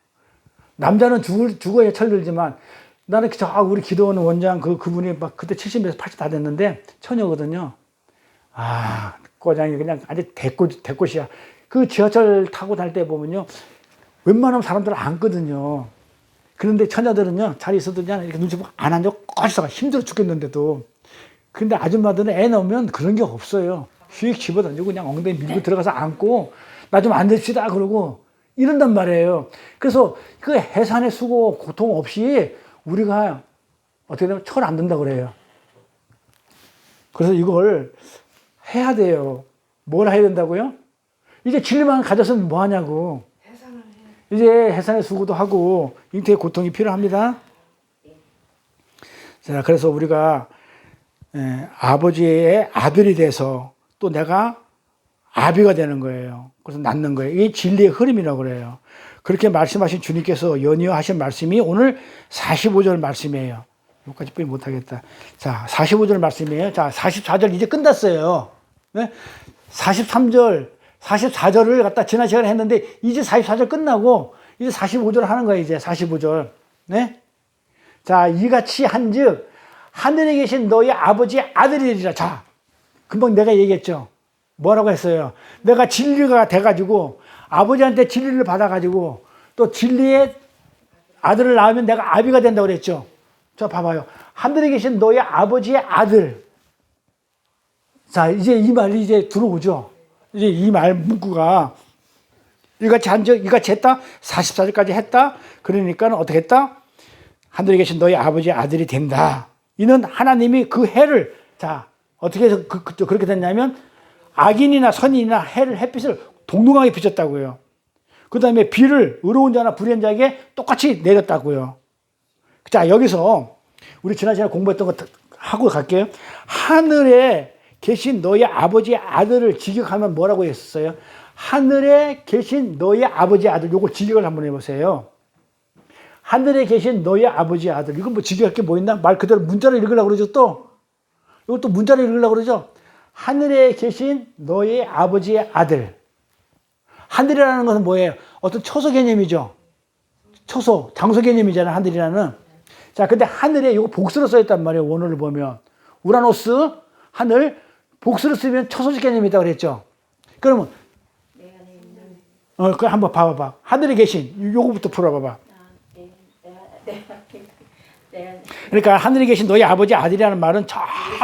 남자는 죽어야 철 들지만 나는 우리 기도하는 원장 그분이 막 그때 70에서 80 다 됐는데 처녀거든요. 아, 꼬장이 그냥 아주 대꽃이야. 그 지하철 타고 다닐 때 보면요. 웬만하면 사람들은 앉거든요. 그런데 처녀들은요. 잘 있어도 그냥 이렇게 눈치 보고 안 앉아 꺼지다가 힘들어 죽겠는데도. 근데 아줌마들은 애 낳으면 그런 게 없어요. 휙 집어던지고 그냥 엉덩이 밀고 들어가서 앉고 나 좀 앉읍시다 그러고 이런단 말이에요. 그래서 그 해산의 수고 고통 없이 우리가 어떻게 되면 철 안 든다 그래요. 그래서 이걸 해야 돼요. 뭘 해야 된다고요? 이제 진리만 가졌으면 뭐 하냐고. 해산을 해. 이제 해산의 수고도 하고 잉태의 고통이 필요합니다. 자, 그래서 우리가 아버지의 아들이 돼서 또 내가 아비가 되는 거예요. 그래서 낳는 거예요. 이게 진리의 흐름이라고 그래요. 그렇게 말씀하신 주님께서 연이어하신 말씀이 오늘 45절 말씀이에요. 여기까지 빼 못하겠다. 자, 45절 말씀이에요. 자, 44절 이제 끝났어요. 네? 43절, 44절을 갖다 지난 시간에 했는데 이제 44절 끝나고 이제 45절 하는 거예요. 이제 45절. 네? 자, 이같이 한즉 하늘에 계신 너희 아버지의 아들이리라. 자, 금방 내가 얘기했죠. 뭐라고 했어요? 내가 진리가 돼가지고 아버지한테 진리를 받아가지고 또 진리의 아들을 낳으면 내가 아비가 된다고 그랬죠. 자, 봐봐요. 하늘에 계신 너희 아버지의 아들. 자, 이제 이 말이 이제 들어오죠. 이제 이 말 문구가 이같이 한즉 이같이 했다. 44절까지 했다. 그러니까 어떻게 했다? 하늘에 계신 너희 아버지의 아들이 된다. 이는 하나님이 그 해를 자 어떻게 해서 그렇게 됐냐면 악인이나 선인이나 해를 햇빛을 동등하게 비쳤다고요. 그 다음에 비를 의로운 자나 불의한 자에게 똑같이 내렸다고요. 자, 여기서 우리 지난 시간에 공부했던 거 하고 갈게요. 하늘에 계신 너희 아버지의 아들을 직역하면 뭐라고 했었어요? 하늘에 계신 너희 아버지의 아들. 요거 직역을 한번 해보세요. 하늘에 계신 너희 아버지의 아들. 이건 뭐 직역할 게 뭐 있나? 말 그대로 문자를 읽으려고 그러죠 또. 이것도 문자를 읽으려고 그러죠. 하늘에 계신 너희 아버지의 아들. 하늘이라는 것은 뭐예요? 어떤 초소 개념이죠. 초소, 장소 개념이잖아요. 하늘이라는. 자, 근데 하늘에 이거 복수로 써있단 말이에요. 원어를 보면. 우라노스, 하늘, 복수로 쓰면 초소적 개념이 있다고 그랬죠. 그러면, 그거 한번 봐봐봐. 하늘에 계신, 요거부터 풀어봐봐. 그러니까 하늘에 계신 너희 아버지 아들이라는 말은 저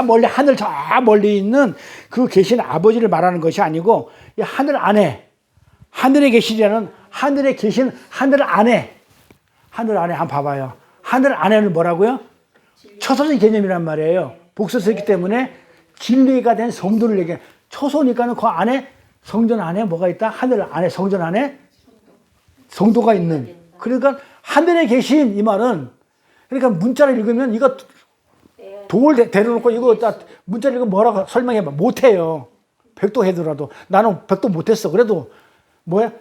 멀리 하늘 저 멀리 있는 그 계신 아버지를 말하는 것이 아니고 이 하늘 안에 하늘에 계시라는 하늘에 계신 하늘 안에 한번 봐봐요. 하늘 안에는 뭐라고요? 초소적 개념이란 말이에요. 복수를 썼기 때문에 진리가 된 성도를 얘기해. 초소니까는 그 안에 성전 안에 뭐가 있다? 하늘 안에 성전 안에 성도가 있는. 그러니까 하늘에 계신 이 말은 그러니까 문자를 읽으면 이거 돌 데려놓고 이거 문자를 읽으면 뭐라고 설명해봐. 못해요. 백도 해더라도. 나는 백도 못했어. 그래도 뭐야?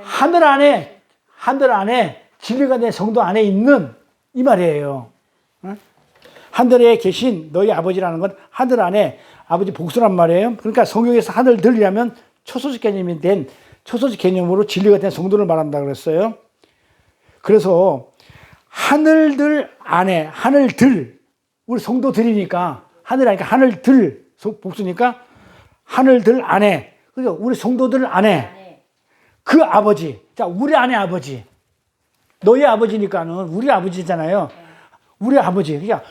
하늘 안에 진리가 된 성도 안에 있는 이 말이에요. 하늘에 계신 너희 아버지라는 건 하늘 안에 아버지 복수란 말이에요. 그러니까 성경에서 하늘들이라면 초소적 개념이 된 초소적 개념으로 진리가 된 성도를 말한다 그랬어요. 그래서 하늘들 안에 하늘들 우리 성도들이니까 하늘 아니까 하늘들 복수니까 하늘들 안에 그죠? 우리 성도들 안에 그 아버지 자 우리 안에 아버지 너희 아버지니까는 우리 아버지잖아요. 우리 아버지 그러니까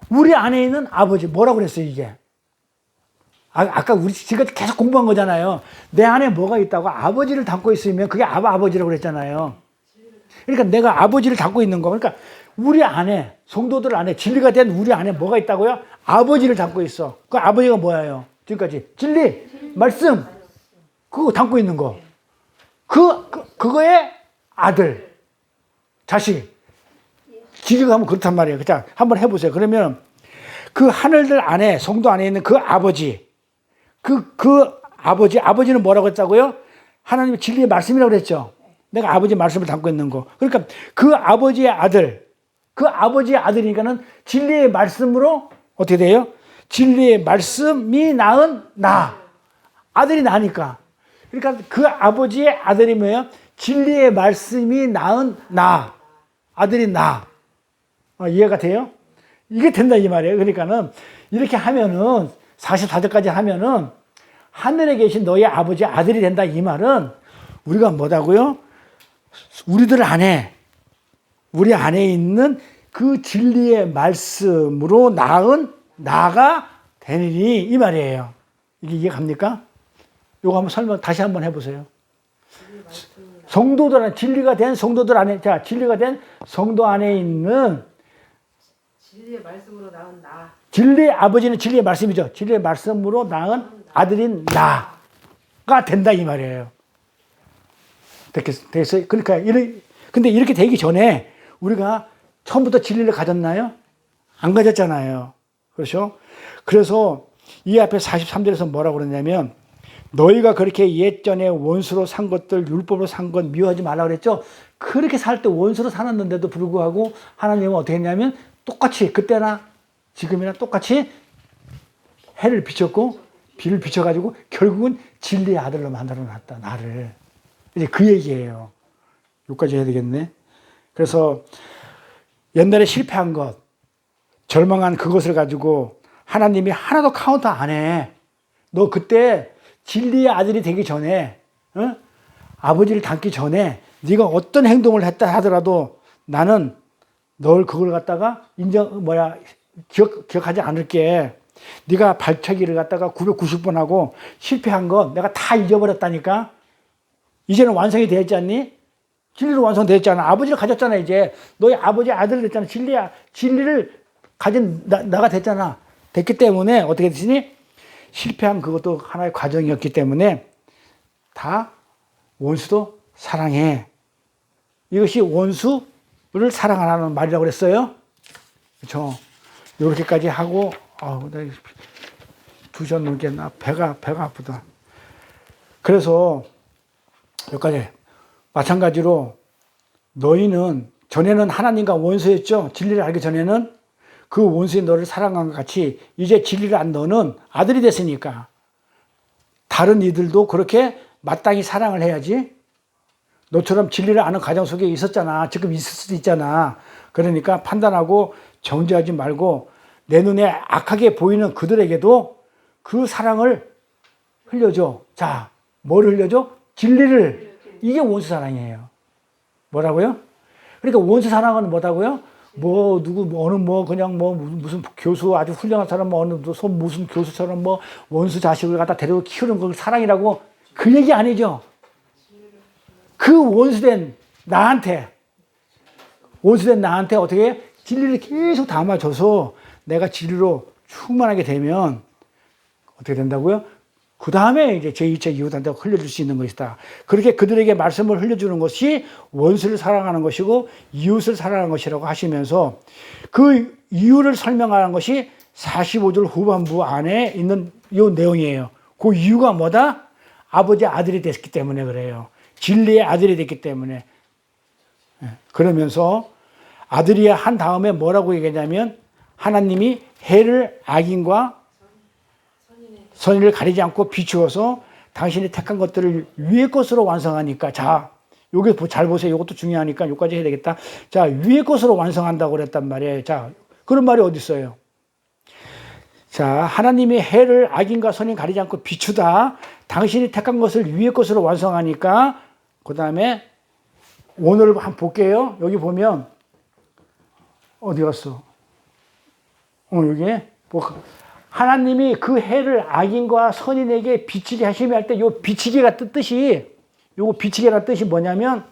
우리 안에 있는 아버지 뭐라고 그랬어요 이게 아까 우리 지금 계속 공부한 거잖아요. 내 안에 뭐가 있다고 아버지를 담고 있으면 그게 아버지라고 그랬잖아요. 그러니까 내가 아버지를 담고 있는 거. 그러니까 우리 안에, 성도들 안에, 진리가 된 우리 안에 뭐가 있다고요? 아버지를 담고 있어. 그 아버지가 뭐예요? 지금까지 진리, 말씀, 그거 담고 있는 거. 그거의 아들, 자식. 기계가면 그렇단 말이에요. 자, 한번 해보세요. 그러면 그 하늘들 안에, 성도 안에 있는 그 아버지, 아버지는 뭐라고 했다고요? 하나님의 진리의 말씀이라고 그랬죠. 내가 아버지 말씀을 담고 있는 거. 그러니까 그 아버지의 아들, 그 아버지의 아들이니까는 진리의 말씀으로 어떻게 돼요? 진리의 말씀이 낳은 나. 아들이 나니까. 그러니까 그 아버지의 아들이 뭐예요? 진리의 말씀이 낳은 나. 아들이 나. 이해가 돼요? 이게 된다 이 말이에요. 그러니까는 이렇게 하면은 44절까지 하면은 하늘에 계신 너희 아버지의 아들이 된다 이 말은 우리가 뭐다고요? 우리 안에 있는 그 진리의 말씀으로 낳은 나가 되느니 이 말이에요. 이게 이해갑니까? 요거 한번 설명 다시 한번 해보세요. 성도들 안에 진리가 된 성도들 안에 진리가 된 성도 안에 있는 진리의 말씀으로 낳은 나. 진리의 아버지는 진리의 말씀이죠. 진리의 말씀으로 낳은 아들인 나가 된다 이 말이에요. 됐어요? 그러니까 근데 이렇게 되기 전에 우리가 처음부터 진리를 가졌나요? 안 가졌잖아요. 그렇죠? 그래서 이 앞에 43절에서 뭐라고 그러냐면 너희가 그렇게 옛전에 원수로 산 것들 율법으로 산 것 미워하지 말라고 그랬죠. 그렇게 살 때 원수로 살았는데도 불구하고 하나님은 어떻게 했냐면 똑같이 그때나 지금이나 똑같이 해를 비췄고 비를 비춰가지고 결국은 진리의 아들로 만들어놨다. 나를. 이제 그 얘기예요. 여기까지 해야 되겠네. 그래서 옛날에 실패한 것, 절망한 그것을 가지고 하나님이 하나도 카운터 안 해. 너 그때 진리의 아들이 되기 전에 아버지를 닮기 전에 네가 어떤 행동을 했다 하더라도 나는 널 그걸 갖다가 기억하지 않을게. 네가 발차기를 갖다가 990번 하고 실패한 건 내가 다 잊어버렸다니까. 이제는 완성이 되었지 않니? 진리로 완성되었잖아. 아버지를 가졌잖아. 이제 너희 아버지 아들 됐잖아. 진리를 가진 나가 됐잖아. 됐기 때문에 어떻게 되시니? 실패한 그것도 하나의 과정이었기 때문에 다 원수도 사랑해. 이것이 원수를 사랑하라는 말이라고 그랬어요. 그렇죠? 이렇게까지 하고 나 2시간 넘게 나 배가 아프다. 그래서 여기까지 마찬가지로 너희는 전에는 하나님과 원수였죠. 진리를 알기 전에는 그 원수의 너를 사랑한 것 같이 이제 진리를 안 너는 아들이 됐으니까 다른 이들도 그렇게 마땅히 사랑을 해야지. 너처럼 진리를 아는 가정 속에 있었잖아. 지금 있을 수도 있잖아. 그러니까 판단하고 정죄하지 말고 내 눈에 악하게 보이는 그들에게도 그 사랑을 흘려줘. 자, 뭘 흘려줘? 진리를. 이게 원수 사랑이에요. 뭐라고요? 그러니까 원수 사랑은 뭐다고요? 무슨 교수 아주 훌륭한 사람, 무슨 교수처럼 원수 자식을 갖다 데리고 키우는 걸 사랑이라고 그 얘기 아니죠. 그 원수된 나한테 어떻게 진리를 계속 담아줘서 내가 진리로 충만하게 되면 어떻게 된다고요? 그 다음에 이제 제2차 이웃한테 흘려줄 수 있는 것이다. 그렇게 그들에게 말씀을 흘려주는 것이 원수를 사랑하는 것이고 이웃을 사랑하는 것이라고 하시면서 그 이유를 설명하는 것이 45절 후반부 안에 있는 이 내용이에요. 그 이유가 뭐다? 아버지 아들이 됐기 때문에 그래요. 진리의 아들이 됐기 때문에. 그러면서 아들이야 한 다음에 뭐라고 얘기하냐면 하나님이 해를 악인과 선의를 가리지 않고 비추어서 당신이 택한 것들을 위의 것으로 완성하니까. 자, 여기 잘 보세요. 이것도 중요하니까 여기까지 해야 되겠다. 자, 위의 것으로 완성한다고 그랬단 말이에요. 자, 그런 말이 어디 있어요? 자, 하나님이 해를 악인과 선인 가리지 않고 비추다. 당신이 택한 것을 위의 것으로 완성하니까. 그 다음에 오늘 한번 볼게요. 여기 보면 어디 갔어? 여기 하나님이 그 해를 악인과 선인에게 비치게 하시며 할 때 요 비치기가 뜻이 요거 비치기라는 뜻이 뭐냐면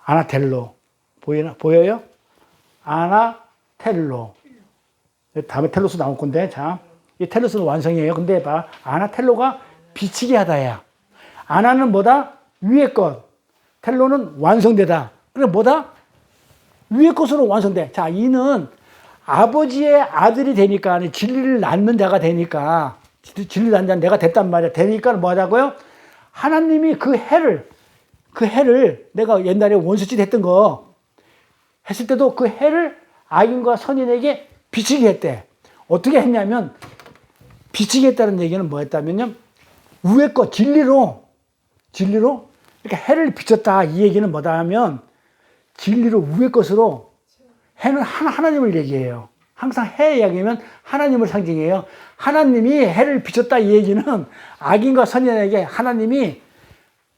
아나텔로 보여요? 아나텔로 다음에 텔로스 나올 건데 자 이 텔로스는 완성이에요. 근데 봐. 아나텔로가 비치게 하다야. 아나는 뭐다? 위의 것. 텔로는 완성되다. 그래 뭐다? 위의 것으로 완성돼. 자, 이는 아버지의 아들이 되니까, 진리를 낳는 자가 되니까, 진리를 낳는 자는 내가 됐단 말이야. 되니까 뭐 하자고요? 하나님이 그 해를 내가 옛날에 원수짓 했던 거 했을 때도 그 해를 악인과 선인에게 비치게 했대. 어떻게 했냐면, 비치게 했다는 얘기는 뭐였다면요? 위의 것, 진리로 이렇게 해를 비쳤다. 이 얘기는 뭐다 하면, 진리로 위의 것으로, 해는 하나님을 얘기해요. 항상 해 이야기하면 하나님을 상징해요. 하나님이 해를 비쳤다 이 얘기는 악인과 선인에게 하나님이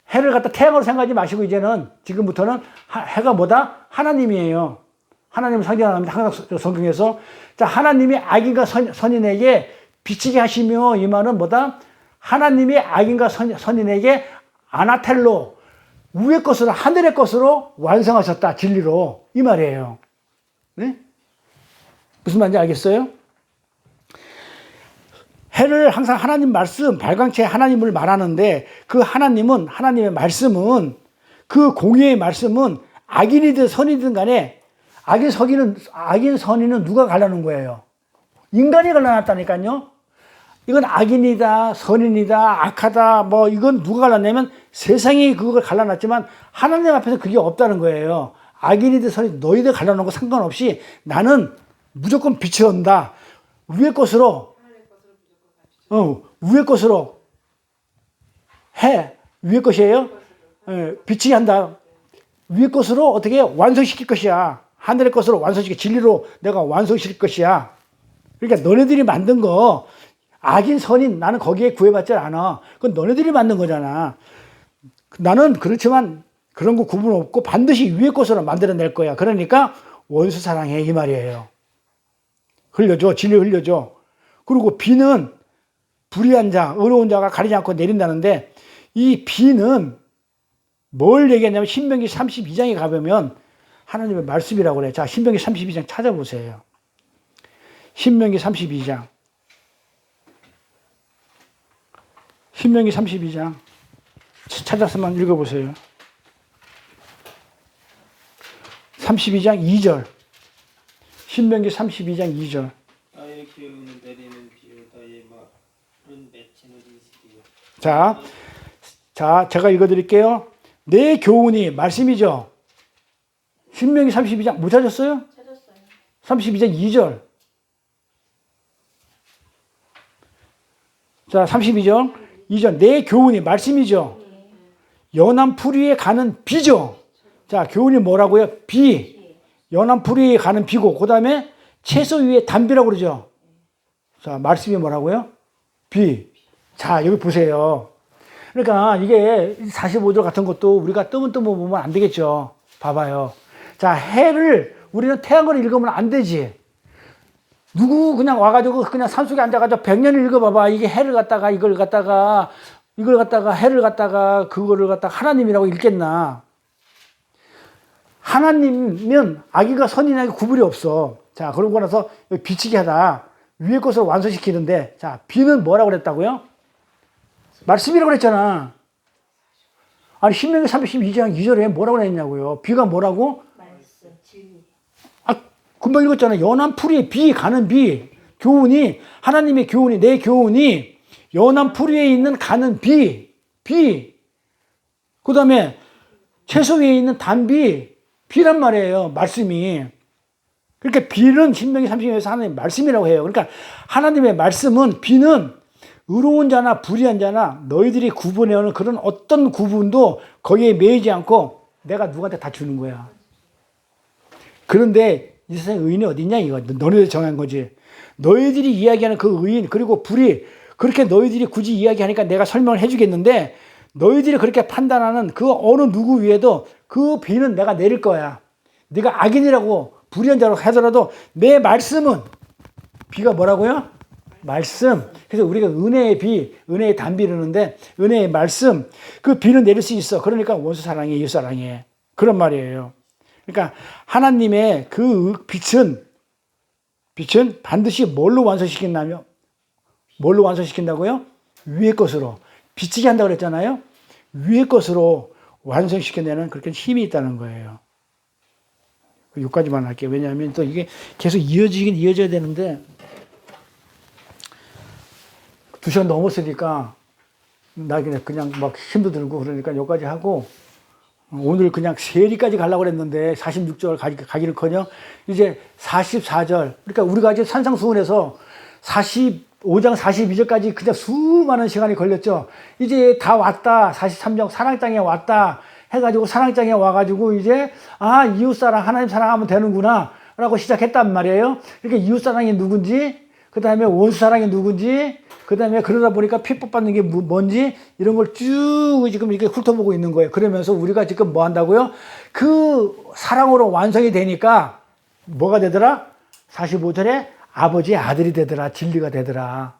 해를 갖다 태양으로 생각하지 마시고 이제는 지금부터는 해가 뭐다? 하나님이에요. 하나님을 상징합니다. 항상 성경에서. 자, 하나님이 악인과 선인에게 비치게 하시며 이 말은 뭐다? 하나님이 악인과 선인에게 아나텔로 위의 것으로 하늘의 것으로 완성하셨다. 진리로. 이 말이에요. 네? 무슨 말인지 알겠어요? 해를 항상 하나님 말씀, 발광체 하나님을 말하는데 그 하나님은, 하나님의 말씀은, 그 공의의 말씀은 악인이든 선이든 간에 악인 선인은 누가 갈라놓은 거예요? 인간이 갈라놨다니까요. 이건 악인이다, 선인이다, 악하다, 뭐 이건 누가 갈라냐면 세상이 그걸 갈라놨지만 하나님 앞에서 그게 없다는 거예요. 악인이든 선이든 너희들 갈라놓은 거 상관없이 나는 무조건 빛이 온다. 위의 것으로, 위의 것으로 해. 위의 것이에요. 빛이 한다. 위의 것으로 어떻게 완성시킬 것이야. 하늘의 것으로 완성시킬, 진리로 내가 완성시킬 것이야. 그러니까 너네들이 만든 거, 악인, 선인, 나는 거기에 구애받지 않아. 그건 너네들이 만든 거잖아. 나는 그렇지만 그런 거 구분 없고 반드시 위의 것으로 만들어낼 거야. 그러니까 원수 사랑해. 이 말이에요. 흘려줘. 진리 흘려줘. 그리고 비는 불의한 자, 어려운 자가 가리지 않고 내린다는데 이 비는 뭘 얘기하냐면 신명기 32장에 가보면 하나님의 말씀이라고 그래. 자, 신명기 32장 찾아보세요. 신명기 32장. 신명기 32장. 찾았으면 읽어보세요. 32장 2절. 신명기 32장 2절. 나의 기운은 내리는 비요 나의 말은 맺히는 이슬이요. 자, 제가 읽어드릴게요. 내 교훈이 말씀이죠. 신명기 32장 못 찾았어요? 찾았어요. 32장 2절. 자, 32절 2절. 내 교훈이 말씀이죠. 연한 풀 위에 가는 비죠. 자, 교훈이 뭐라고요? 비. 연한 풀 위에 가는 비고, 그 다음에 채소 위에 담비라고 그러죠. 자, 말씀이 뭐라고요? 비. 자, 여기 보세요. 그러니까 이게 45절 같은 것도 우리가 뜨문뜨문 보면 안 되겠죠. 봐봐요. 자, 해를 우리는 태양으로 읽으면 안 되지. 누구 그냥 와가지고 그냥 산속에 앉아가지고 100년을 읽어봐봐. 이게 해를 갖다가 이걸 갖다가 해를 갖다가 그거를 갖다가 하나님이라고 읽겠나. 하나님이면 악인과 선인에게 구분이 없어. 자, 그러고 나서 비치게 하다. 위의 것을 완성시키는데, 자, 비는 뭐라고 그랬다고요? 말씀이라고 그랬잖아. 아니, 신명기 32장 2절에 뭐라고 그랬냐고요? 비가 뭐라고? 말씀, 진리. 아, 금방 읽었잖아. 연한 풀이 비, 가는 비. 교훈이, 하나님의 교훈이, 내 교훈이 연한 풀 위에 있는 가는 비. 그 다음에 채소 위에 있는 단비. 비란 말이에요. 말씀이. 그러니까 비는 신명기 32장에서 하나님의 말씀이라고 해요. 그러니까 하나님의 말씀은 비는 의로운 자나 불의한 자나 너희들이 구분해오는 그런 어떤 구분도 거기에 매이지 않고 내가 누구한테 다 주는 거야. 그런데 이 세상에 의인이 어딨냐 이거. 너희들이 정한 거지. 너희들이 이야기하는 그 의인 그리고 불의 그렇게 너희들이 굳이 이야기하니까 내가 설명을 해주겠는데 너희들이 그렇게 판단하는 그 어느 누구 위에도 그 비는 내가 내릴 거야. 네가 악인이라고 불의한 자로 하더라도 내 말씀은 비가 뭐라고요? 말씀. 그래서 우리가 은혜의 비, 은혜의 단비 이러는데 은혜의 말씀 그 비는 내릴 수 있어. 그러니까 원수 사랑해, 이웃 사랑해. 그런 말이에요. 그러니까 하나님의 그 빛은 반드시 뭘로 완성시킨다며? 뭘로 완성시킨다고요? 위의 것으로. 비치게 한다고 그랬잖아요. 위의 것으로 완성시켜내는 그렇게 힘이 있다는 거예요. 여기까지만 할게요. 왜냐하면 또 이게 계속 이어지긴 이어져야 되는데 2시간 넘었으니까 나 그냥 막 힘도 들고 그러니까 여기까지 하고 오늘 그냥 세리까지 가려고 그랬는데 46절 가기는커녕 이제 44절 그러니까 우리가 이제 산상수훈에서 45장 42절까지 그냥 수많은 시간이 걸렸죠. 이제 다 왔다. 43장 사랑장에 왔다 해가지고 사랑장에 와가지고 이제 이웃사랑 하나님 사랑하면 되는구나 라고 시작했단 말이에요. 그러니까 이웃사랑이 누군지 그 다음에 원수사랑이 누군지 그 다음에 그러다 보니까 핍박 받는 게 뭔지 이런 걸 쭉 지금 이렇게 훑어보고 있는 거예요. 그러면서 우리가 지금 뭐 한다고요? 그 사랑으로 완성이 되니까 뭐가 되더라? 45절에 아버지의 아들이 되더라. 진리가 되더라.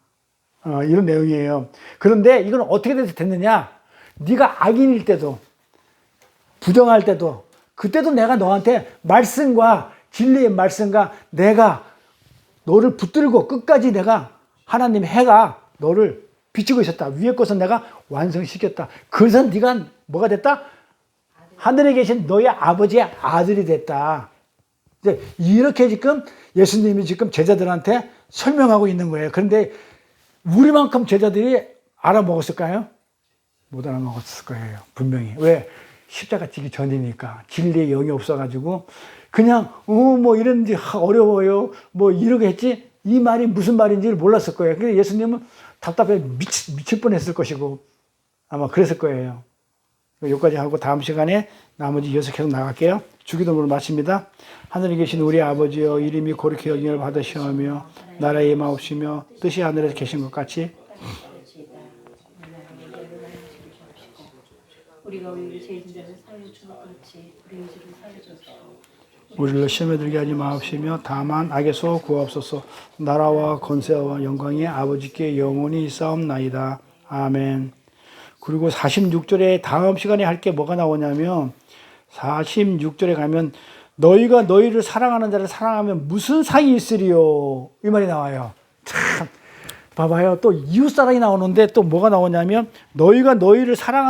이런 내용이에요. 그런데 이건 어떻게 됐느냐? 네가 악인일 때도 부정할 때도 그때도 내가 너한테 말씀과 진리의 말씀과 내가 너를 붙들고 끝까지 내가 하나님 해가 너를 비추고 있었다. 위의 것은 내가 완성시켰다. 그래서 네가 뭐가 됐다? 하늘에 계신 너의 아버지의 아들이 됐다. 이제 이렇게 지금 예수님이 지금 제자들한테 설명하고 있는 거예요. 그런데 우리만큼 제자들이 알아먹었을까요? 못 알아먹었을 거예요. 분명히. 왜? 십자가 지기 전이니까 진리의 영이 없어가지고 그냥 뭐 이런지 어려워요 뭐 이러겠지 이 말이 무슨 말인지를 몰랐을 거예요. 그래서 예수님은 답답해 미칠 뻔했을 것이고 아마 그랬을 거예요. 여기까지 하고 다음 시간에 나머지 이어서 계속 나갈게요. 주기도문을 마칩니다. 하늘에 계신 우리 아버지여 이름이 거룩히 여김을 받으시오며 나라의 임하옵시며 뜻이 하늘에서 계신 것 같이 우리가 우리 죄진 자를 사하여 준 것 같이 우리 죄를 사하여 주옵시고 우리를 시험에 들게 하지 마옵시며 다만 악에서 구하옵소서. 나라와 권세와 영광이 아버지께 영원히 있사옵나이다. 아멘. 그리고 46절에 다음 시간에 할 게 뭐가 나오냐면 46절에 가면 너희가 너희를 사랑하는 자를 사랑하면 무슨 상이 있으리요 이 말이 나와요. 참 봐봐요. 또 이웃사랑이 나오는데 또 뭐가 나오냐면 너희가 너희를 사랑하는